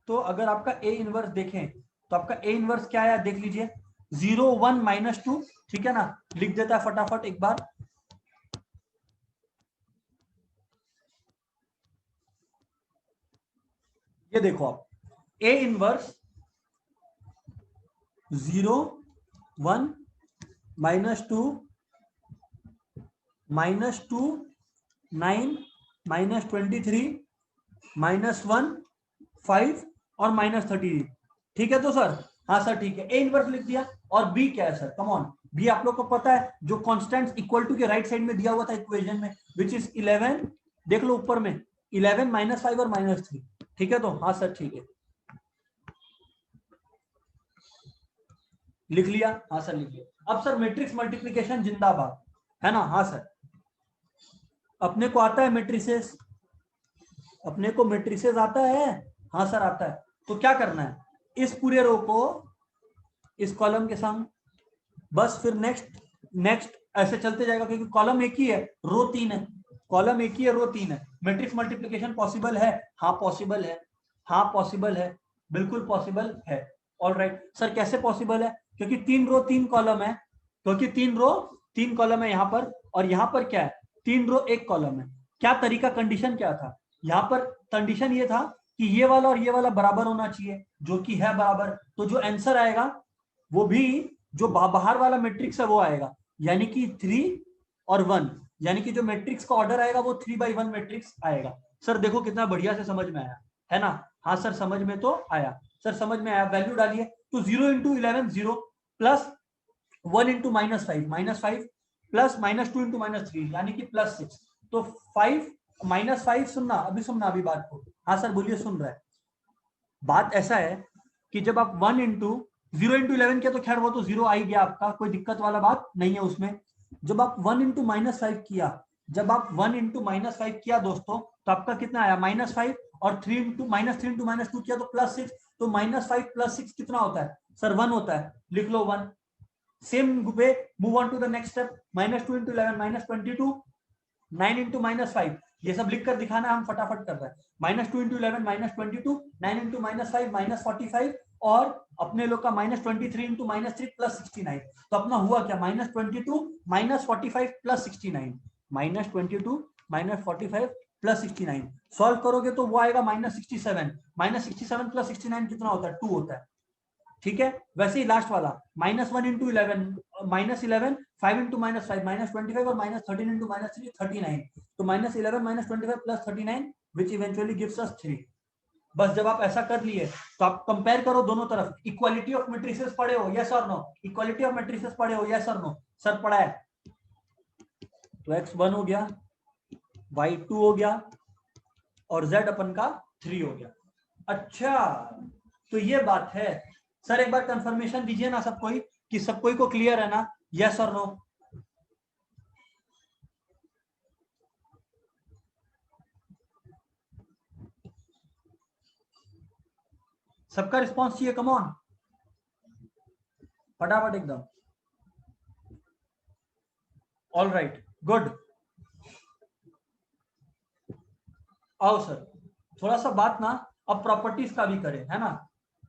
तो अगर आपका a इनवर्स देखें तो आपका a इनवर्स क्या आया देख लीजिए, 0 1 -2। ठीक है ना, लिख देता है फटाफट एक बार। ये देखो आप, a इनवर्स 0 1 -2 -2 9 -23 -1 5 और -30। ठीक है तो सर, हाँ सर ठीक है, ए इनवर्स लिख दिया। और बी क्या है सर? कम ऑन, बी आप लोग को पता है, जो कांस्टेंट इक्वल टू के राइट साइड में दिया हुआ था इक्वेशन में, विच इज 11। देख लो ऊपर में 11 -5 और -3। ठीक है, तो हाँ सर ठीक है, लिख लिया। हाँ सर लिख लिया। अब सर मैट्रिक्स मल्टीप्लिकेशन जिंदाबाद, है ना? हाँ सर, अपने को आता है मैट्रिसेस, अपने को मैट्रिसेस आता है। हाँ सर आता है। तो क्या करना है, इस पूरे रो को इस कॉलम के संग, बस फिर नेक्स्ट नेक्स्ट ऐसे चलते जाएगा, क्योंकि कॉलम एक ही है, रो तीन है। कॉलम एक ही है, रो तीन है। मैट्रिक्स मल्टीप्लिकेशन पॉसिबल है? हाँ पॉसिबल है, हाँ पॉसिबल है, बिल्कुल पॉसिबल है। ऑल राइट सर, कैसे पॉसिबल है? क्योंकि तीन रो तीन कॉलम है, क्योंकि तीन रो तीन कॉलम है यहाँ पर, और यहाँ पर क्या है, तीन रो एक कॉलम है। क्या तरीका, कंडीशन क्या था यहाँ पर? कंडीशन ये था कि ये वाला और ये वाला बराबर होना चाहिए, जो कि है बराबर। तो जो आंसर आएगा वो भी जो बाहर वाला मैट्रिक्स है वो आएगा, यानी कि 3 और 1, यानी कि जो मैट्रिक्स का ऑर्डर आएगा वो 3/1 मैट्रिक्स आएगा। सर देखो कितना बढ़िया से समझ में आया, है ना? हाँ सर समझ में तो आया, सर समझ में आया। वैल्यू डालिए, तो 0 × 11 0, प्लस 1 × -5 प्लस -2 × -3 यानी कि +6। तो 5 -5, सुनना अभी, सुनना अभी बात को। हाँ सर बोलिए, सुन रहा है। बात ऐसा है कि जब आप 1 × 0 × 11 किया तो खैर वो तो 0 आ ही गया आपका, कोई दिक्कत वाला बात नहीं है उसमें। जब आप 1 × -5 किया, जब आप 1 × -5 किया दोस्तों, तो आपका कितना आया? -5। और 3 × -2 किया तो +6। तो -5 + 6 कितना होता है सर? 1 होता है, लिख लो 1। Same way move on to the next step, -2 × 11 -22, 9 × -5, ये सब लिख कर दिखाना, हम फटाफट कर रहे हैं। -2 × 11 -22, 9 × -5 -45, और अपने लोग का -23 × -3 +69। तो अपना हुआ क्या? -22 -45 +69, -22 -45 +69। सॉल्व करोगे तो वो आएगा -67। -67 + 69 कितना होता है? 2 होता है। ठीक है, वैसे ही लास्ट वाला -1 × 11 -11 5 × -5 -25 और -13 × -3 39। तो -11 -25 + 39 विच इवेंचुअली गिव्स अस 3। बस जब आप ऐसा कर लिए तो आप कंपेयर करो दोनों तरफ। इक्वालिटी ऑफ मैट्रिसेस पढ़े हो? यस और नो? इक्वालिटी ऑफ मैट्रिसेस पढ़े हो? यस और नो? सर पढ़ा है। तो x1 हो गया, y2 हो गया, और z अपन का 3 हो गया। अच्छा, तो ये बात है। सर एक बार कंफर्मेशन दीजिए ना सब कोई, कि सब कोई को क्लियर है ना? यस और नो? सबका रिस्पॉन्स चाहिए, कम ऑन, फटाफट एकदम। All right, good. आओ सर, थोड़ा सा बात ना अब प्रॉपर्टीज का भी करें, है ना?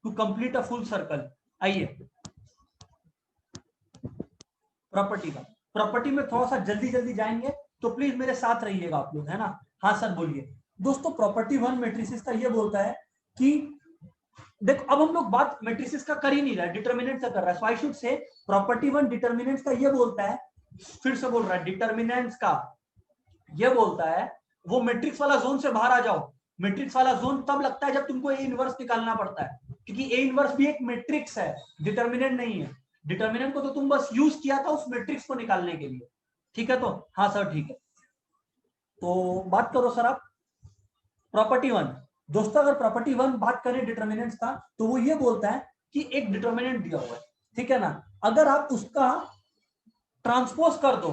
To complete a full circle. आइए प्रॉपर्टी का, प्रॉपर्टी में थोड़ा सा जल्दी जल्दी जाएंगे, तो प्लीज मेरे साथ रहिएगा आप लोग, है ना? हाँ सर बोलिए। दोस्तों प्रॉपर्टी 1 मैट्रिसेस का ये बोलता है कि देखो अब हम लोग बात मैट्रिसेस का कर ही नहीं रहा है, डिटर्मिनेंट का कर रहा है। So I should say property one determinants का ये बोलता है, फिर से बोल रहा है, डिटर्मिनेंट्स का ये बोलता है वो मैट्रिक्स वाला जोन से बाहर आ जाओ। मैट्रिक्स वाला जोन तब लगता है जब तुमको ए इनवर्स निकालना पड़ता है, क्योंकि ए इनवर्स भी एक मैट्रिक्स है, डिटर्मिनेंट नहीं है। डिटर्मिनेंट को तो तुम बस यूज किया था उस मैट्रिक्स को निकालने के लिए, ठीक है। तो हाँ सर ठीक है, तो बात करो सर आप प्रॉपर्टी वन। दोस्तों अगर प्रॉपर्टी वन बात करें डिटर्मिनेंट्स का, तो वो ये बोलता है कि एक डिटर्मिनेंट दिया हुआ है, ठीक है ना, अगर आप उसका ट्रांसपोज कर दो,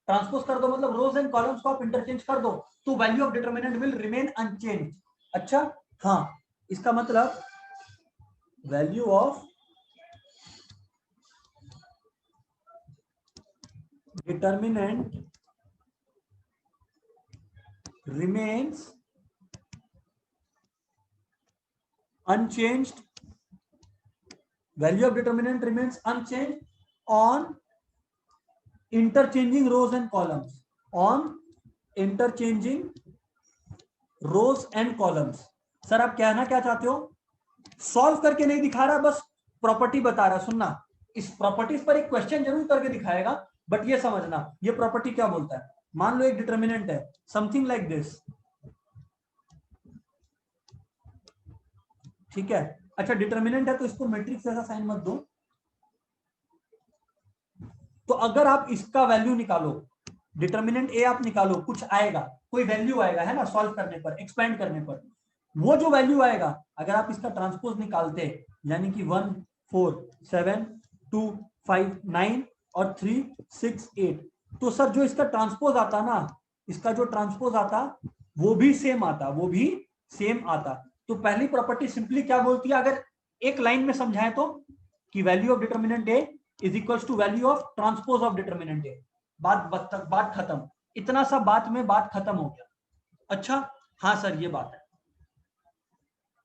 ट्रांसपोज कर दो मतलब रोज एंड कॉलम्स को आप इंटरचेंज कर दो, तो value of determinant will remain unchange. अच्छा हाँ, इसका मतलब value of determinant remains unchanged, value of determinant remains unchanged on interchanging rows and columns, on interchanging rows and columns। Sir आप कहना क्या चाहते हो? सॉल्व करके नहीं दिखा रहा, बस प्रॉपर्टी बता रहा। सुनना, इस प्रॉपर्टीज पर एक क्वेश्चन जरूर करके दिखाएगा, बट ये समझना ये प्रॉपर्टी क्या बोलता है। मान लो एक डिटर्मिनेंट है समथिंग लाइक दिस, ठीक है। अच्छा डिटर्मिनेंट है तो इसको मैट्रिक्स जैसा साइन मत दो। तो अगर आप इसका वैल्यू निकालो, डिटर्मिनेंट ए आप निकालो, कुछ आएगा, कोई वैल्यू आएगा है ना, सॉल्व करने पर, एक्सपेंड करने पर, वो जो वैल्यू आएगा अगर आप इसका ट्रांसपोज निकालते, यानी कि 1 4 7 2 5 9 और 3 6 8, तो सर जो इसका ट्रांसपोज आता ना, इसका जो ट्रांसपोज आता वो भी सेम आता, वो भी सेम आता। तो पहली प्रॉपर्टी सिंपली क्या बोलती है, अगर एक लाइन में समझाएं तो, कि value of determinant A is equals to value of transpose of determinant A. बात खत्म, इतना सा बात में बात खत्म हो गया। अच्छा हाँ सर ये बात है,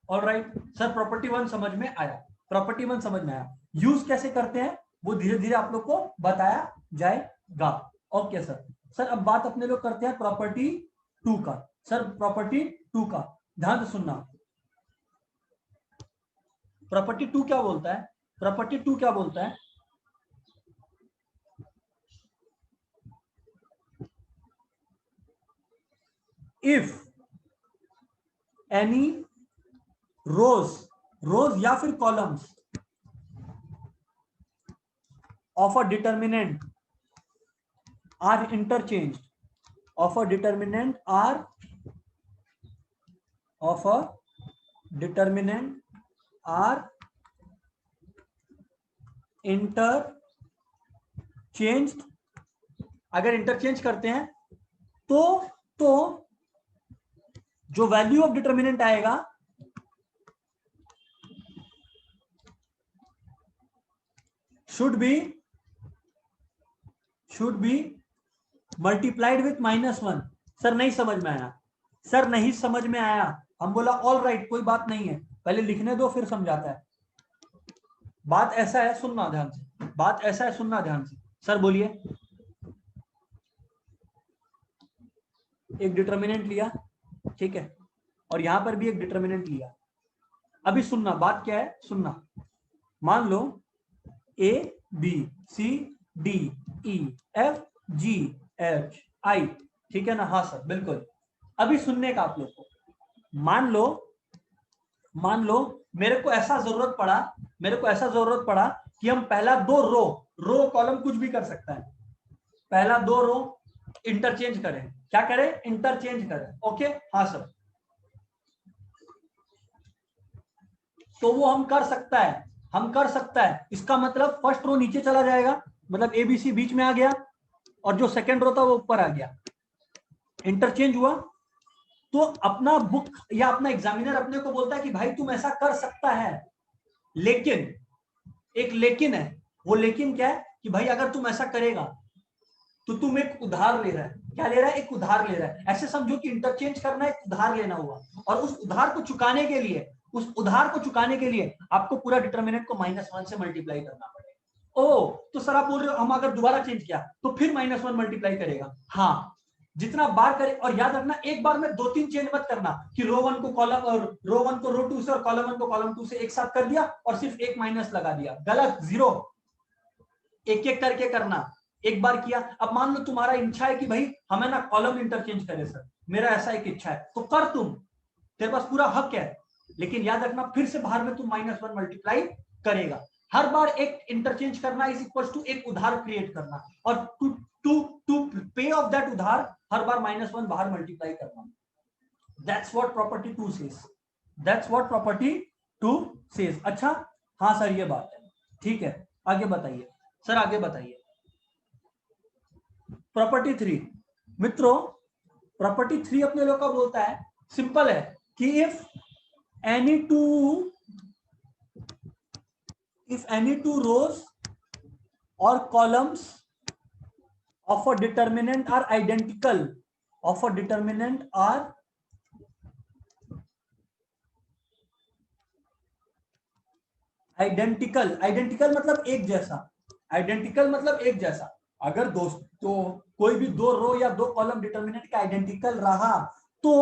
ऑलराइट सर प्रॉपर्टी वन समझ में आया, प्रॉपर्टी वन समझ में आया। यूज कैसे करते हैं वो धीरे धीरे आप लोग को बताया जाएगा। Okay sir. सर अब बात अपने लोग करते हैं प्रॉपर्टी टू का। सर प्रॉपर्टी टू का ध्यान से सुनना, प्रॉपर्टी टू क्या बोलता है, प्रॉपर्टी टू क्या बोलता है, इफ एनी रोज या फिर columns of a determinant are interchange, of a determinant are of a determinant are interchanged, अगर इंटरचेंज करते हैं तो जो वैल्यू ऑफ डिटर्मिनेंट आएगा should be multiplied with -1। Sir नहीं समझ में आया, सर नहीं समझ में आया। हम बोला ऑल राइट कोई बात नहीं है, पहले लिखने दो फिर समझाता है। बात ऐसा है, सुनना ध्यान से, बात ऐसा है, सुनना ध्यान से। सर बोलिए, एक डिटर्मिनेंट लिया, ठीक है, और यहां पर भी एक डिटर्मिनेंट लिया। अभी सुनना बात क्या है, सुनना। मान लो A B C D E F G H I, ठीक है ना। हाँ सर बिल्कुल। अभी सुनने का आप लोग को, मान लो मेरे को ऐसा जरूरत पड़ा कि हम पहला दो रो कॉलम कुछ भी कर सकता है, पहला दो रो इंटरचेंज करें। क्या करें? इंटरचेंज करें। ओके हाँ सर, तो वो हम कर सकता है। इसका मतलब फर्स्ट रो नीचे चला जाएगा, मतलब एबीसी बीच में आ गया, और जो सेकंड रो था वो ऊपर आ गया। इंटरचेंज हुआ तो अपना बुक या अपना एग्जामिनर अपने को बोलता है कि भाई तुम ऐसा कर सकता है, लेकिन एक लेकिन है। वो लेकिन क्या है कि भाई अगर तुम ऐसा करेगा तो तुम एक उधार ले रहा है। क्या ले रहा है? एक उधार ले रहा है। ऐसे समझो कि इंटरचेंज करना एक उधार लेना हुआ, और उस उधार को चुकाने के लिए आपको पूरा डिटर्मिनेंट को -1 से मल्टीप्लाई करना पड़ेगा। ओ तो सर आप बोल रहे हो हम अगर दोबारा चेंज किया तो फिर -1 मल्टीप्लाई करेगा? हाँ, जितना बार करे, और याद रखना एक बार में 2-3 चेंज मत करना कि रो 1 को कॉलम और रो 1 को रो 2 से और कॉलम 1 को कॉलम 2 से एक साथ कर दिया और सिर्फ एक माइनस लगा दिया, गलत, जीरो। एक एक करके करना। एक बार किया, अब मान लो तुम्हारा इच्छा है कि भाई हमें ना कॉलम इंटरचेंज करे सर, मेरा ऐसा एक इच्छा है, तो कर, तुम, तेरे पास पूरा हक है, लेकिन याद रखना फिर से बाहर में तुम -1 मल्टीप्लाई करेगा। हर बार एक इंटरचेंज करना इज इक्वल टू एक उधार क्रिएट करना, और टू पे ऑफ दैट उधार हर बार -1 बाहर मल्टीप्लाई करना। That's what property 2 says, that's what property 2 says. अच्छा, हाँ सर ये बात है, ठीक है, आगे बताइए सर, आगे बताइए। प्रॉपर्टी 3 मित्रों, प्रॉपर्टी 3 अपने लोग का बोलता है, सिंपल है कि इफ एनी टू रोज और columns of a determinant are identical, of a determinant are identical, identical मतलब एक जैसा, identical मतलब एक जैसा। अगर दोस्तों कोई भी दो रो या दो कॉलम डिटर्मिनेंट का आइडेंटिकल रहा तो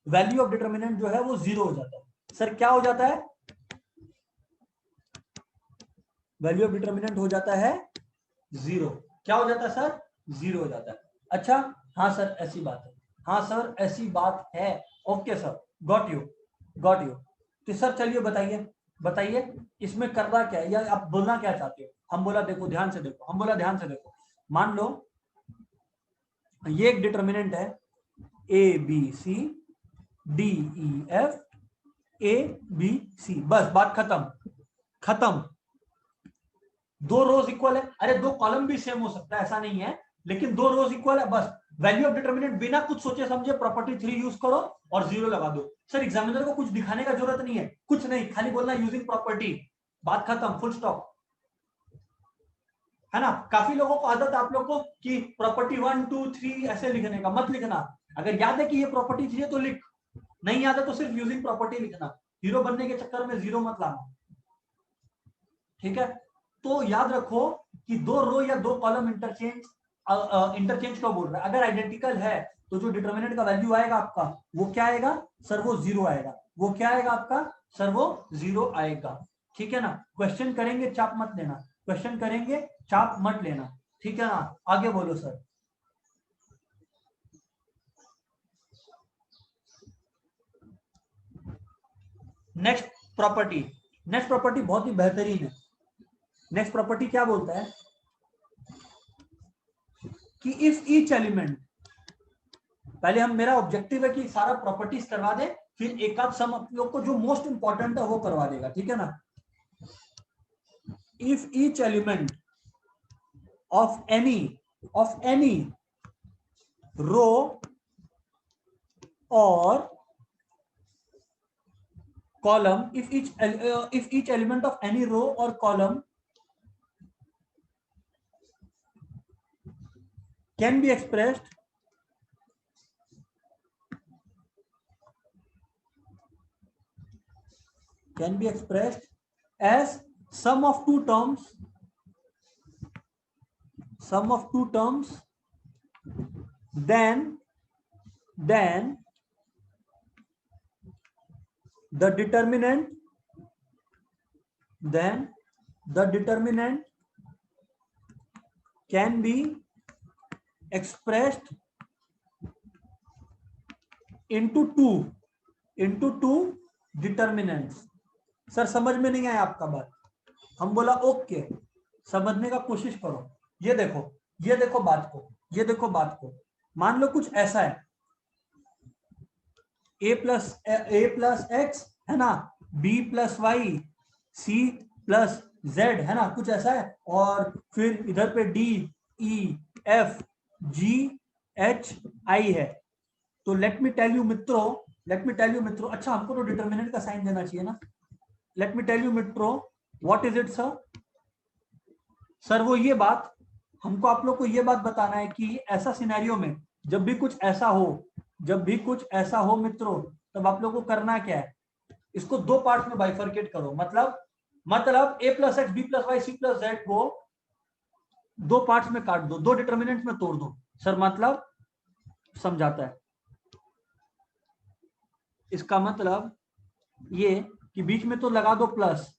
वैल्यू ऑफ डिटर्मिनेंट जो है वो 0 हो जाता है। सर क्या हो जाता है? वैल्यू ऑफ डिटर्मिनेंट हो जाता है 0। क्या हो जाता है सर? 0 हो जाता है। अच्छा, हाँ सर ऐसी बात है, हाँ सर ऐसी बात है, okay sir, got you, got you. तो सर चलिए बताइए, बताइए इसमें करना क्या है, या आप बोलना क्या चाहते हो? हम बोला देखो ध्यान से देखो, हम बोला ध्यान से देखो, मान लो ये एक डिटर्मिनेंट है A B C D E F A B C, बस बात खत्म, खत्म। दो रोज इक्वल है, अरे दो कॉलम भी सेम हो सकता है, ऐसा नहीं है, लेकिन दो रोज इक्वल है, बस वैल्यू ऑफ डिटर्मिनेंट बिना कुछ सोचे समझे प्रॉपर्टी 3 यूज करो और 0 लगा दो। सर एग्जामिनर को कुछ दिखाने का जरूरत नहीं है, कुछ नहीं, खाली बोलना यूजिंग प्रॉपर्टी, बात खत्म, फुल स्टॉप, है ना। काफी लोगों को आदत आप लोग को कि प्रॉपर्टी 1 2 3 ऐसे लिखने का, मत लिखना। अगर याद है कि ये प्रॉपर्टी चाहिए तो लिख, नहीं याद है तो सिर्फ यूजिंग प्रॉपर्टी लिखना, हीरो बनने के चक्कर में 0 मत लाना, ठीक है। तो याद रखो कि दो रो या दो कॉलम इंटरचेंज क्यों बोल रहा है? अगर आइडेंटिकल है तो जो डिटर्मिनेंट का वैल्यू आएगा आपका वो क्या आएगा सर? वो 0 आएगा। वो क्या आएगा आपका सर? वो 0 आएगा, ठीक है ना। क्वेश्चन करेंगे, चाप मत लेना, क्वेश्चन करेंगे, चाप मत लेना, ठीक है ना। आगे बोलो sir. Next property, next property बहुत ही बेहतरीन है। नेक्स्ट प्रॉपर्टी क्या बोलता है कि इफ ईच एलिमेंट, पहले हम, मेरा ऑब्जेक्टिव है कि सारा प्रॉपर्टीज करवा दे, फिर एक आध सम आप लोग को जो मोस्ट इंपॉर्टेंट है वो करवा देगा, ठीक है ना। If each element of any row और column, if each element of any row or column can be expressed as sum of two terms, then the determinant can be expressed into two determinants। Sir समझ में नहीं आया आपका बात? हम बोला okay, समझने का कोशिश करो। ये देखो, ये देखो बात को, ये देखो बात को, मान लो कुछ ऐसा है, a प्लस एक्स है ना, b plus Y, c plus z है ना, कुछ ऐसा है, और फिर इधर पे d e f g h i है। तो लेट मी टेल यू मित्रों, अच्छा हमको तो डिटर्मिनेंट का साइन देना चाहिए ना। लेट मी टेल यू मित्रों, what is it sir? Sir वो ये बात, हमको आप लोग को ये बात बताना है कि ऐसा सिनेरियो में जब भी कुछ ऐसा हो मित्रों, तब आप लोग को करना क्या है, इसको दो पार्ट्स में बाइफरकेट करो। मतलब a plus X, B plus Y, C plus Z को दो पार्ट्स में काट दो, दो डिटर्मिनेंट्स में तोड़ दो। सर मतलब समझाता है। इसका मतलब ये कि बीच में तो लगा दो plus,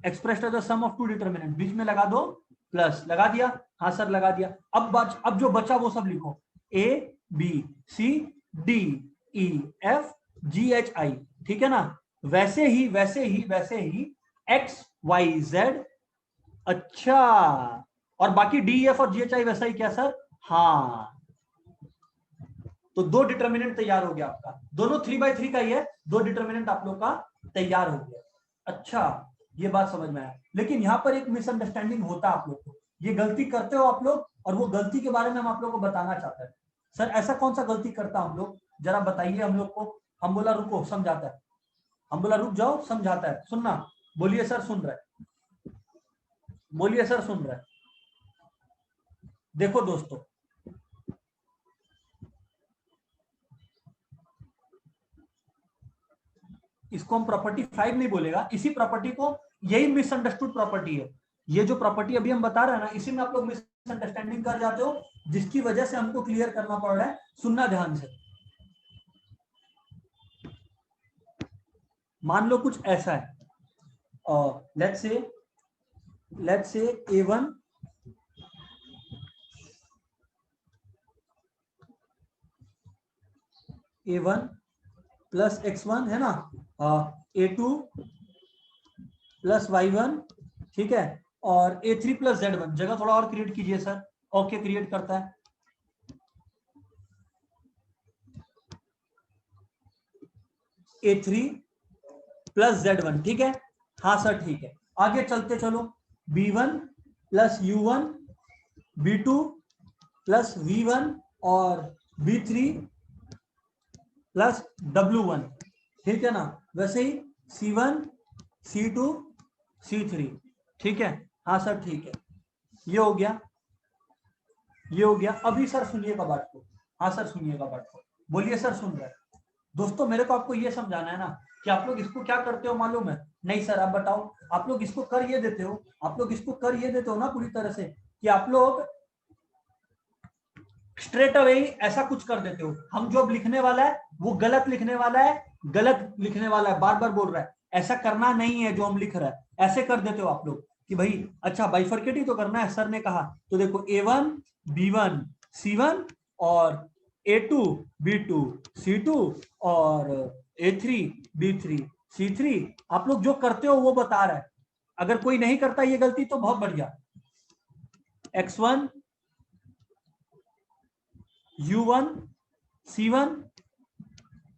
expressed as the sum of two determinant, बीच में लगा दो प्लस, लगा दिया, हाँ सर लगा दिया। अब जो बचा वो सब लिखो, A B C D E F G H I, ठीक है ना। वैसे ही एक्स वाई जेड, अच्छा, और बाकी डी एफ और जी एच आई वैसा ही क्या सर, हाँ। तो दो डिटर्मिनेंट तैयार हो गया आपका, दोनों 3/3 का ही है, दो डिटर्मिनेंट आप लोग का तैयार हो गया। अच्छा, ये बात समझ में आया। लेकिन यहाँ पर एक मिसअंडरस्टैंडिंग होता है आप लोग को, ये गलती करते हो आप लोग, और वो गलती के बारे में हम आप लोग को बताना चाहते हैं। सर ऐसा कौन सा गलती करता हम लोग, जरा बताइए हम लोग को। हम बोला रुको, समझाता है। हम बोला रुक जाओ, समझाता है, सुनना। बोलिए सर सुन रहे, बोलिए सर सुन रहे। देखो दोस्तों, इसको हम प्रॉपर्टी 5 नहीं बोलेगा, इसी प्रॉपर्टी को, यही मिसअंडरस्टूड प्रॉपर्टी है। ये जो प्रॉपर्टी अभी हम बता रहे हैं ना, इसी में आप लोग मिसअंडरस्टैंडिंग कर जाते हो, जिसकी वजह से हमको क्लियर करना पड़ रहा है। सुनना ध्यान से। मान लो कुछ ऐसा है, let's say a1 plus x1 है ना, a2 प्लस y1, ठीक है, और a3 प्लस z1। जगह थोड़ा और क्रिएट कीजिए सर। ओके, क्रिएट करता है। a3 प्लस z1, ठीक है, हाँ सर ठीक है। आगे चलते चलो, b1 plus u1, b2 plus v1 और b3 प्लस w1, ठीक है ना। वैसे ही c1 c2 c3, ठीक है, हाँ सर ठीक है। ये हो गया, ये हो गया। अभी सर सुनिएगा बात को, हाँ सर सुनिएगा बात को, बोलिए सर सुन रहे हैं। दोस्तों मेरे को आपको ये समझाना है ना कि आप लोग इसको क्या करते हो मालूम है? नहीं सर आप बताओ। आप लोग इसको कर ये देते हो, आप लोग इसको कर ये देते हो ना पूरी तरह से, कि आप लोग स्ट्रेट अवे ऐसा कुछ कर देते हो, हम जो अब लिखने वाला है वो गलत लिखने वाला है, गलत लिखने वाला है, बार बार बोल रहा है। ऐसा करना नहीं है जो हम लिख रहा है, ऐसे कर देते हो आप लोग कि भाई अच्छा बाइफरकेट ही तो करना है, सर ने कहा। तो देखो a1 b1 c1 और a2 b2 c2 और a3 b3 c3। आप लोग जो करते हो वो बता रहा है। अगर कोई नहीं करता ये गलती तो बहुत बढ़िया। x1 u1 c1,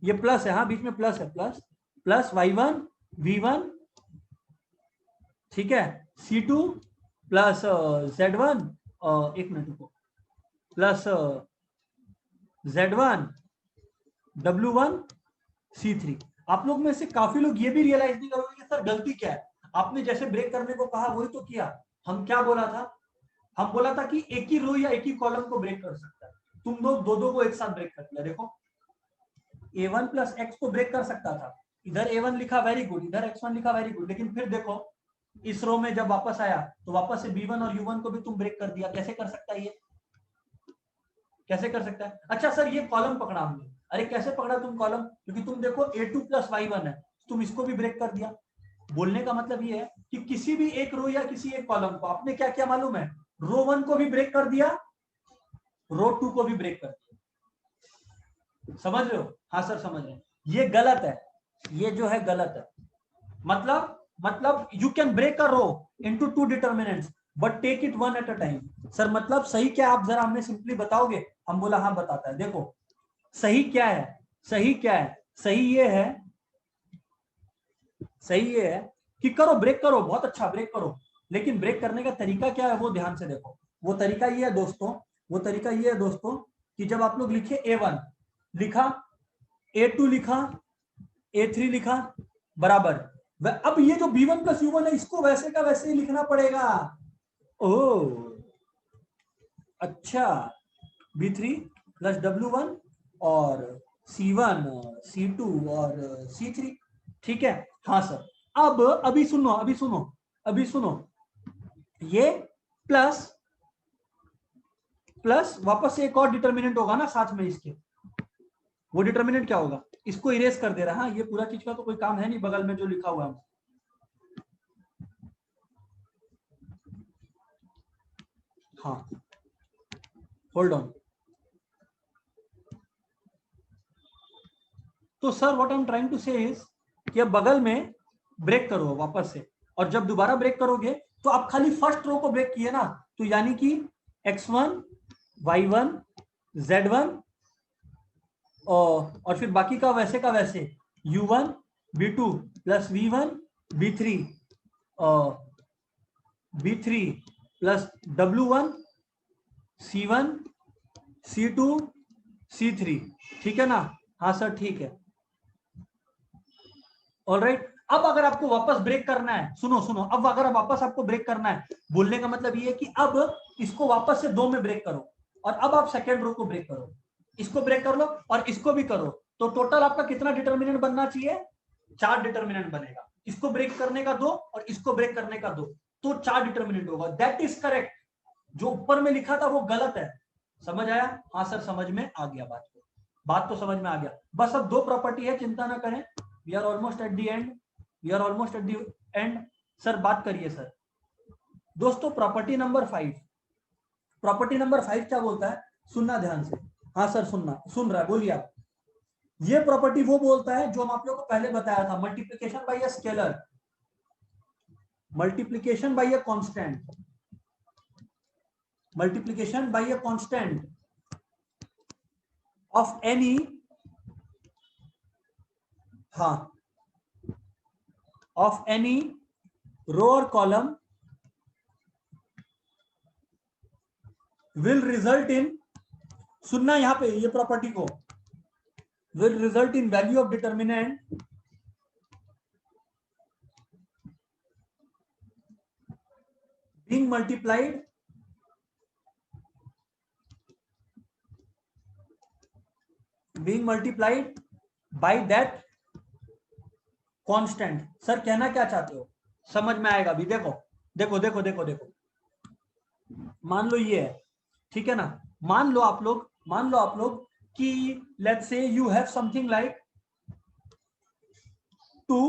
ये प्लस है, हाँ बीच में प्लस है, प्लस प्लस y1 v1, ठीक है, c2 प्लस z1, एक मिनट रुको, प्लस z1 w1 c3। आप लोग में से काफी लोग ये भी रियलाइज नहीं करोगे कि सर गलती क्या है। आपने जैसे ब्रेक करने को कहा वही तो किया। हम क्या बोला था? हम बोला था कि एक ही रो या एक ही कॉलम को ब्रेक कर सकता है। तुम लोग दो दो को एक साथ ब्रेक कर दिया। देखो a1 प्लस एक्स को ब्रेक कर सकता था, इधर a1 लिखा वेरी गुड, इधर x1 लिखा वेरी गुड, लेकिन फिर देखो इस रो में जब वापस आया तो वापस से b1 और u1 को भी तुम ब्रेक कर दिया। कैसे कर सकता है ये? कैसे कर सकता है? अच्छा सर ये कॉलम पकड़ा हमने। अरे कैसे पकड़ा तुम कॉलम? क्योंकि तुम देखो a2 प्लस y1 है, तुम इसको भी ब्रेक कर दिया। बोलने का मतलब ये है कि किसी भी एक रो या किसी एक कॉलम को आपने क्या क्या मालूम है, रो 1 को भी ब्रेक कर दिया, रो 2 को भी ब्रेक कर दिया। समझ रहे हो? हाँ सर समझ रहे हैं। ये गलत है, ये जो है गलत है। मतलब you can break a row into two determinants but take it one at a time. Sir मतलब सही क्या, आप जरा हमें सिंपली बताओगे? हम बोला हाँ बताता है। देखो सही क्या है, सही क्या है? सही ये है, सही ये है कि करो, ब्रेक करो, बहुत अच्छा ब्रेक करो, लेकिन ब्रेक करने का तरीका क्या है वो ध्यान से देखो। वो तरीका ये है दोस्तों, वो तरीका ये है दोस्तों कि जब आप लोग लिखे a1 लिखा, a2 लिखा, a3 लिखा, बराबर, अब ये जो b1 प्लस u1 है इसको वैसे का वैसे ही लिखना पड़ेगा। ओह अच्छा, b3 प्लस w1 और c1 c2 और c3, ठीक है, हाँ सर। अब अभी सुनो, अभी सुनो, अभी सुनो, ये प्लस प्लस वापस से एक और डिटर्मिनेंट होगा ना साथ में इसके, वो डिटर्मिनेंट क्या होगा, इसको इरेज कर दे रहा है। हाँ, ये पूरा चीज का तो कोई काम है नहीं, बगल में जो लिखा हुआ है। हाँ, होल्ड ऑन। तो sir what I am trying to say is कि अब बगल में ब्रेक करो वापस से, और जब दोबारा ब्रेक करोगे तो आप खाली फर्स्ट रो को ब्रेक किए ना, तो यानी कि x1 y1 z1 और फिर बाकी का वैसे का वैसे u1 b2 plus v1 b3 b3 plus w1 c1 c2 c3, ठीक है ना। हाँ सर ठीक है, ऑलराइट। अब अगर आपको वापस ब्रेक करना है, सुनो सुनो, अब अगर वापस आपको ब्रेक करना है, बोलने का मतलब ये है कि अब इसको वापस से 2 में ब्रेक करो, और अब आप सेकेंड रो को ब्रेक करो, इसको ब्रेक कर लो और इसको भी करो, तो टोटल आपका कितना डिटर्मिनेंट बनना चाहिए, 4 डिटर्मिनेंट बनेगा। इसको ब्रेक करने का 2 और इसको ब्रेक करने का 2, तो 4 डिटर्मिनेंट होगा। That is correct. जो ऊपर में लिखा था वो गलत है। समझ आया? हाँ सर समझ में आ गया, बात तो समझ में आ गया। बस अब 2 प्रॉपर्टी है, चिंता ना करें। We are almost at the end, we are almost at the end. Sir बात करिए सर। दोस्तों प्रॉपर्टी नंबर 5, प्रॉपर्टी नंबर 5 क्या बोलता है, सुनना ध्यान से। हाँ सर सुनना, सुन रहा है, बोलिए आप। ये प्रॉपर्टी वो बोलता है जो हम आप लोगों को पहले बताया था, multiplication bye a scalar, multiplication bye a constant, multiplication bye a constant of any, हाँ, ऑफ एनी रो और कॉलम विल रिजल्ट इन, सुनना यहां पे ये प्रॉपर्टी को, will result in value of determinant being multiplied by that constant। Sir कहना क्या चाहते हो, समझ में आएगा अभी। देखो देखो देखो देखो देखो, मान लो ये है, ठीक है ना। मान लो आप लोग कि let's say you have something like 2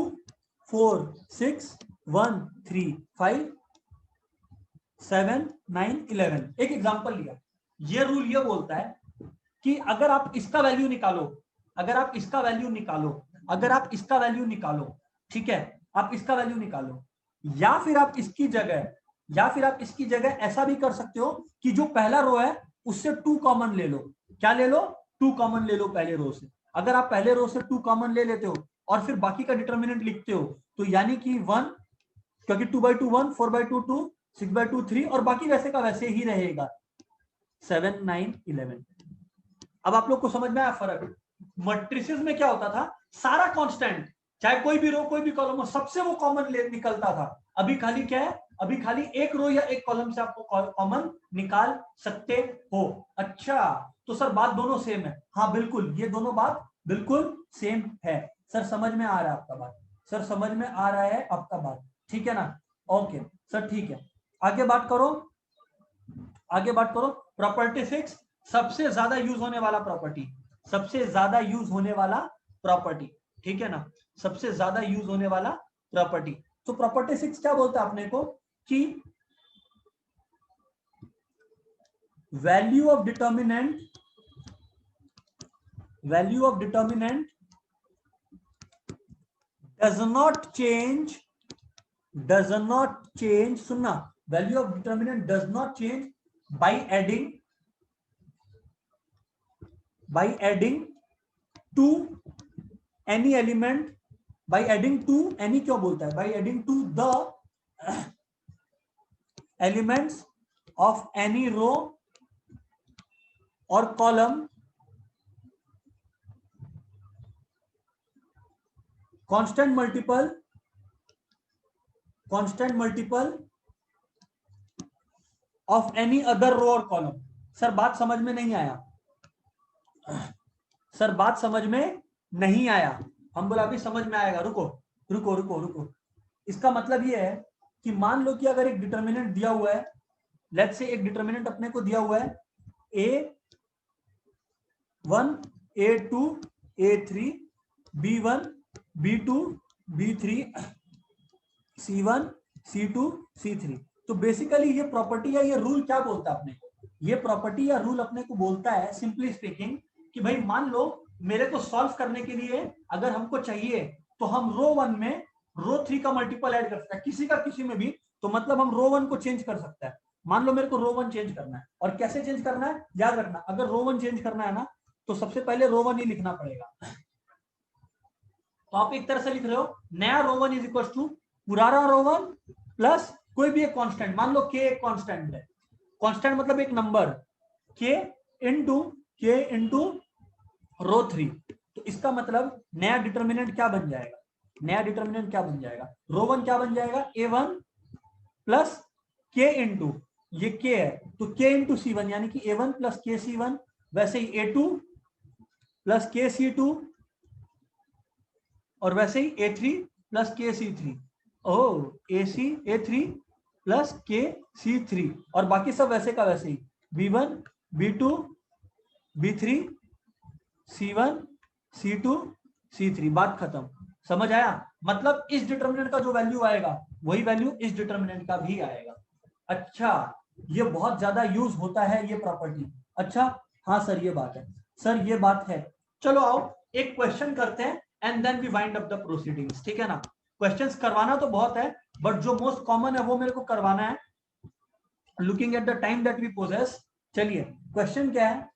4 6 1 3 5 7 9 11, एक एग्जांपल लिया। ये रूल ये बोलता है कि अगर आप इसका वैल्यू निकालो, अगर आप इसका वैल्यू निकालो, अगर आप इसका वैल्यू निकालो, ठीक है, आप इसका वैल्यू निकालो, या फिर आप इसकी जगह, या फिर आप इसकी जगह ऐसा भी कर सकते हो कि जो पहला रो है उससे 2 कॉमन ले लो। क्या ले लो? 2 कॉमन ले लो पहले रो से। अगर आप पहले रो से 2 कॉमन ले लेते हो और फिर बाकी का डिटर्मिनेंट लिखते हो, तो यानी कि 1, क्योंकि 2/2 1, 4/2 2, 6/2 3, और बाकी वैसे का वैसे ही रहेगा, 7 9 11। अब आप लोग को समझ में आया फर्क? मैट्रिसेस में क्या होता था, सारा कांस्टेंट, चाहे कोई भी रो कोई भी कॉलम हो, सबसे वो कॉमन निकलता था। अभी खाली क्या है, अभी खाली एक रो या एक कॉलम से आपको कॉमन निकाल सकते हो। अच्छा, तो सर बात दोनों सेम है? हाँ बिल्कुल, ये दोनों बात बिल्कुल सेम है। सर समझ में आ रहा है आपका बात? सर समझ में आ रहा है आपका बात? ठीक है ना, ओके सर ठीक है। आगे बात करो, आगे बात करो। प्रॉपर्टी 6 सबसे ज्यादा यूज होने वाला प्रॉपर्टी, सबसे ज्यादा यूज होने वाला प्रॉपर्टी, ठीक है ना, सबसे ज्यादा यूज होने वाला प्रॉपर्टी। तो प्रॉपर्टी 6 क्या बोलता है अपने को कि value of determinant, value of determinant does not change, does not change, सुनना, value of determinant does not change by adding, by adding to any element, by adding to any क्यों बोलता है, by adding to the elements of any row or column constant multiple of any other row or column। Sir बात समझ में नहीं आया, sir बात समझ में नहीं आया। हम बोला अभी समझ में आएगा, रुको रुको रुको रुको। इसका मतलब ये है कि मान लो कि अगर एक डिटर्मिनेंट दिया हुआ है, लेट्स से एक डिटर्मिनेंट अपने को दिया हुआ है a1 a2 A3 B1 B2 B3 C1 C2 C3। तो बेसिकली ये प्रॉपर्टी या ये रूल क्या बोलता है अपने को, ये प्रॉपर्टी या रूल अपने को बोलता है सिंपली स्पीकिंग कि भाई मान लो मेरे को सॉल्व करने के लिए अगर हमको चाहिए तो हम रो 1 में रो 3 का मल्टीपल ऐड कर सकते हैं, किसी का किसी में भी। तो मतलब हम रो 1 को चेंज कर सकते हैं। मान लो मेरे को रो 1 चेंज करना है, और कैसे चेंज करना है याद रखना, अगर रो 1 चेंज करना है ना तो सबसे पहले रो 1 ही लिखना पड़ेगा। तो आप एक तरह से लिख रहे हो नया रो 1 इज इक्वल टू पुराना रो 1 प्लस कोई भी एक कांस्टेंट, मान लो के एक कांस्टेंट है, कांस्टेंट मतलब एक नंबर, के इंटू रो 3। तो इसका मतलब नया डिटर्मिनेंट क्या बन जाएगा, नया डिटर्मिनेंट क्या बन जाएगा, रो 1 क्या बन जाएगा A1 प्लस के इंटू ये के है तो के इंटू C1 यानी कि A1 प्लस के C1, वैसे ही A2 प्लस के C2 और वैसे ही A3 प्लस के C3, A3 प्लस के C3 और बाकी सब वैसे का वैसे ही B1 B2 B3 C1 C2 C3, बात खत्म। समझ आया, मतलब इस डिटर्मिनेंट का जो वैल्यू आएगा वही वैल्यू इस डिटर्मिनेंट का भी आएगा। अच्छा, ये बहुत ज्यादा यूज होता है ये प्रॉपर्टी। अच्छा हाँ सर ये बात है, सर ये बात है। चलो आओ एक क्वेश्चन करते हैं and then we wind up the proceedings, ठीक है ना। क्वेश्चंस करवाना तो बहुत है बट जो मोस्ट कॉमन है वो मेरे को करवाना है, looking at the time that we possess. चलिए क्वेश्चन क्या है,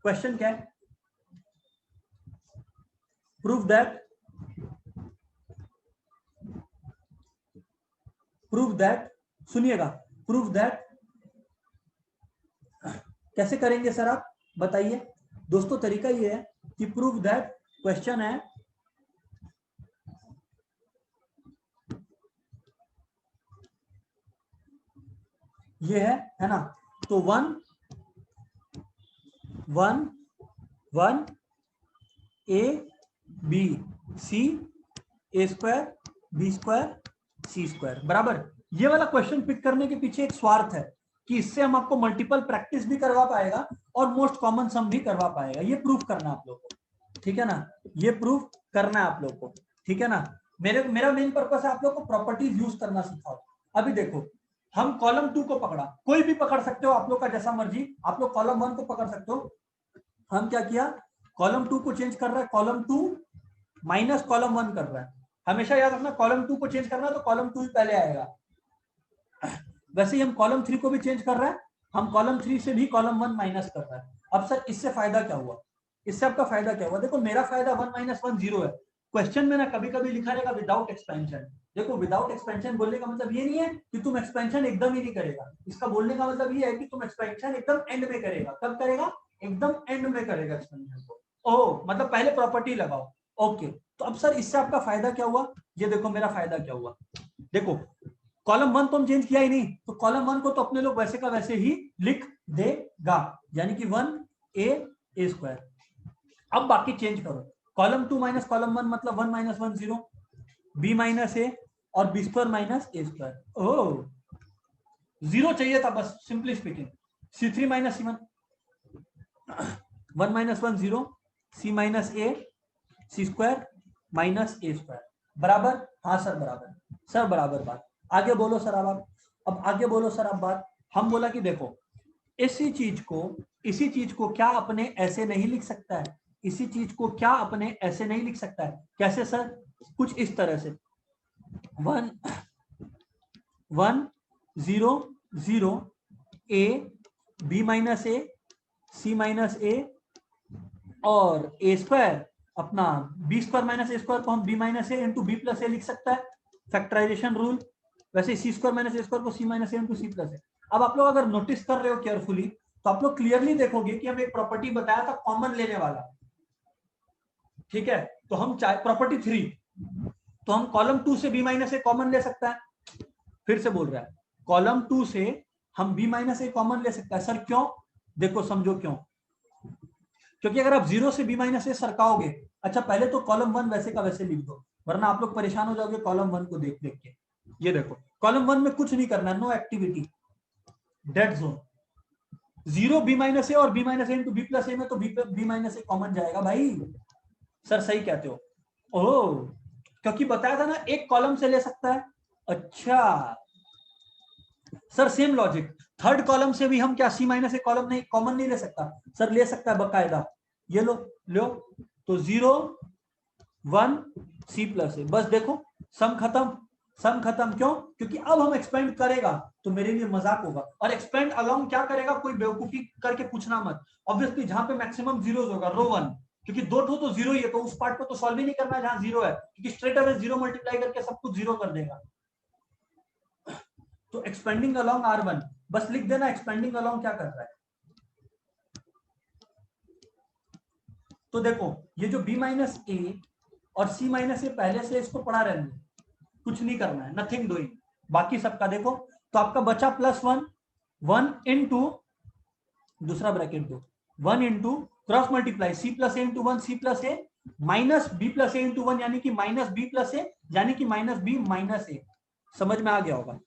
क्वेश्चन क्या है, प्रूव दैट सुनिएगा, प्रूव दैट कैसे करेंगे सर आप बताइए दोस्तों। तरीका ये है कि प्रूव दैट क्वेश्चन है ये है ना। तो 1 1 1 A B C A square B square C square बराबर। ये वाला क्वेश्चन पिक करने के पीछे एक स्वार्थ है कि इससे हम आपको मल्टीपल प्रैक्टिस भी करवा पाएगा और मोस्ट कॉमन सम भी करवा पाएगा। ये प्रूफ करना आप लोग को, ठीक है ना, ये प्रूफ करना है आप लोग को, ठीक है ना। मेरा मेन पर्पस है आप लोग को प्रॉपर्टीज यूज करना सिखाओ। अभी देखो हम कॉलम 2 को पकड़ा, कोई भी पकड़ सकते हो आप लोग का जैसा मर्जी, आप लोग कॉलम 1 को पकड़ सकते हो। हम क्या किया, कॉलम 2 को चेंज कर रहा है, कॉलम 2 माइनस कॉलम 1 कर रहा है। हमेशा याद रखना कॉलम 2 को चेंज करना है तो कॉलम 2 ही पहले आएगा। वैसे ही हम कॉलम 3 को भी चेंज कर रहे हैं, हम कॉलम 3 से भी कॉलम 1 माइनस कर रहे हैं। अब सर इससे फायदा क्या हुआ, इससे आपका फायदा क्या हुआ, देखो मेरा फायदा 1 माइनस 1 0 है। क्वेश्चन में ना कभी कभी लिखा रहेगा विदाउट एक्सपेंशन। देखो विदाउट एक्सपेंशन बोलने का मतलब ये नहीं है कि तुम एक्सपेंशन एकदम ही नहीं करेगा, इसका बोलने का मतलब ये है कि तुम एक्सपेंशन एकदम एंड में करेगा। कब करेगा, एकदम एंड में करेगा एक्सपेंशन को। ओह मतलब पहले प्रॉपर्टी लगाओ, ओके। तो अब सर इससे आपका फायदा क्या हुआ, ये देखो मेरा फायदा क्या हुआ। देखो कॉलम 1 तो हम चेंज किया ही नहीं, तो कॉलम 1 को तो अपने लोग वैसे का वैसे ही लिख देगा, यानी कि 1 A स्क्वायर। अब बाकी चेंज करो, कॉलम 2 माइनस कॉलम 1 मतलब 1 माइनस 1 0, B माइनस A और B square minus A square. Oh 0 चाहिए था बस, simply speaking. C3 minus C1, 1 minus 1 0, C minus A C square minus A square बराबर। हाँ सर बराबर, सर बराबर बात। आगे बोलो सर अब आगे बोलो सर अब बात। हम बोला कि देखो इसी चीज को क्या अपने ऐसे नहीं लिख सकता है, इसी चीज को क्या अपने ऐसे नहीं लिख सकता है। कैसे सर, कुछ इस तरह से 1 1 0 0 A B minus A C minus A और A स्क्वायर अपना B square minus A square को हम B minus A into B plus A लिख सकता है, फैक्टराइजेशन रूल। वैसे C square minus A square को C minus A into C plus A। अब आप लोग अगर नोटिस कर रहे हो केयरफुली तो आप लोग क्लियरली देखोगे कि हम एक प्रॉपर्टी बताया था कॉमन लेने वाला, ठीक है। तो हम चाहे प्रॉपर्टी 3, तो हम कॉलम 2 से B माइनस A कॉमन ले सकता है। फिर से बोल रहा है कॉलम 2 से हम B माइनस A कॉमन ले सकता है। सर क्यों, देखो समझो क्यों, क्योंकि अगर आप 0 से B माइनस A सरकाओगे, अच्छा पहले तो कॉलम 1 वैसे का वैसे लिख दो वरना आप लोग परेशान हो जाओगे कॉलम 1 को देख देख के। ये देखो कॉलम 1 में कुछ नहीं करना, no activity, dead zone. 0 B minus A और B minus A into B plus A में तो B माइनस A कॉमन जाएगा भाई, सर सही कहते हो। ओह, क्योंकि बताया था ना एक कॉलम से ले सकता है। अच्छा sir same logic, third column से भी हम क्या सी माइनस ए कॉलम नहीं कॉमन नहीं ले सकता? सर ले सकता है बकायदा। ये लो लो, तो 0 1 सी प्लस ए, बस देखो सम खत्म। सम खत्म क्यों? क्योंकि अब हम एक्सपेंड करेगा तो मेरे लिए मजाक होगा। और एक्सपेंड अलोंग क्या करेगा, कोई बेवकूफी करके पूछना मत। ऑब्वियसली जहां पे मैक्सिमम जीरोस होगा रो 1, क्योंकि दो ठो तो जीरो ही है, तो उस पार्ट को तो सॉल्व ही नहीं करना जहां जीरो है, क्योंकि स्ट्रेट अवे जीरो मल्टीप्लाई करके सब कुछ जीरो कर देगा। तो एक्सपेंडिंग अलोंग R1, बस लिख देना एक्सपेंडिंग अलोंग क्या कर रहा है। तो देखो ये जो B माइनस ए और C माइनस ए पहले से इसको पढ़ा रहने दो, कुछ नहीं करना है, नथिंग डूइंग। बाकी सबका देखो, तो आपका बचा +1 1 इंटू दूसरा ब्रैकेट दो 1 into cross multiply C plus A into 1 C plus A minus B plus A into 1 यानी कि माइनस B प्लस ए यानी कि माइनस B माइनस ए। समझ में आ गया होगा?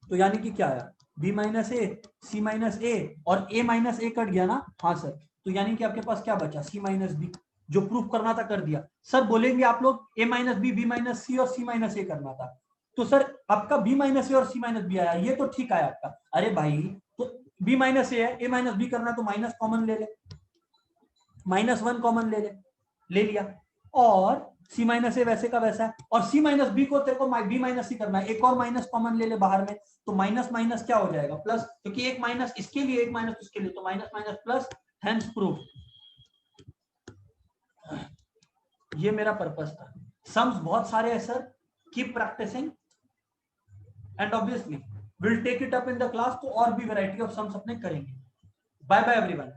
तो यानी कि क्या आया, B माइनस ए C माइनस ए और A माइनस ए कट गया ना। हाँ सर, तो यानी कि आपके पास क्या बचा C माइनस बी, जो प्रूफ करना था कर दिया। सर बोलेंगे आप लोग A minus B B minus C और C माइनस ए करना था, तो सर आपका B माइनस ए और C माइनस बी आया, ये तो ठीक आया आपका। अरे भाई तो B माइनस ए है, A माइनस बी करना तो माइनस कॉमन ले ले, -1 कॉमन ले ले, ले लिया। और C माइनस ए वैसे का वैसा है, और C माइनस बी को तेरे को B माइनस सी करना है, एक और माइनस कॉमन ले ले बाहर में, तो माइनस माइनस क्या हो जाएगा प्लस, क्योंकि एक माइनस इसके लिए एक माइनस उसके लिए, तो minus minus plus, hence proof. ये मेरा पर्पस था। सम्स बहुत सारे हैं sir, keep practising and obviously will take it up in the class, तो और भी वैरायटी ऑफ सम्स अपने करेंगे। Bye bye everyone.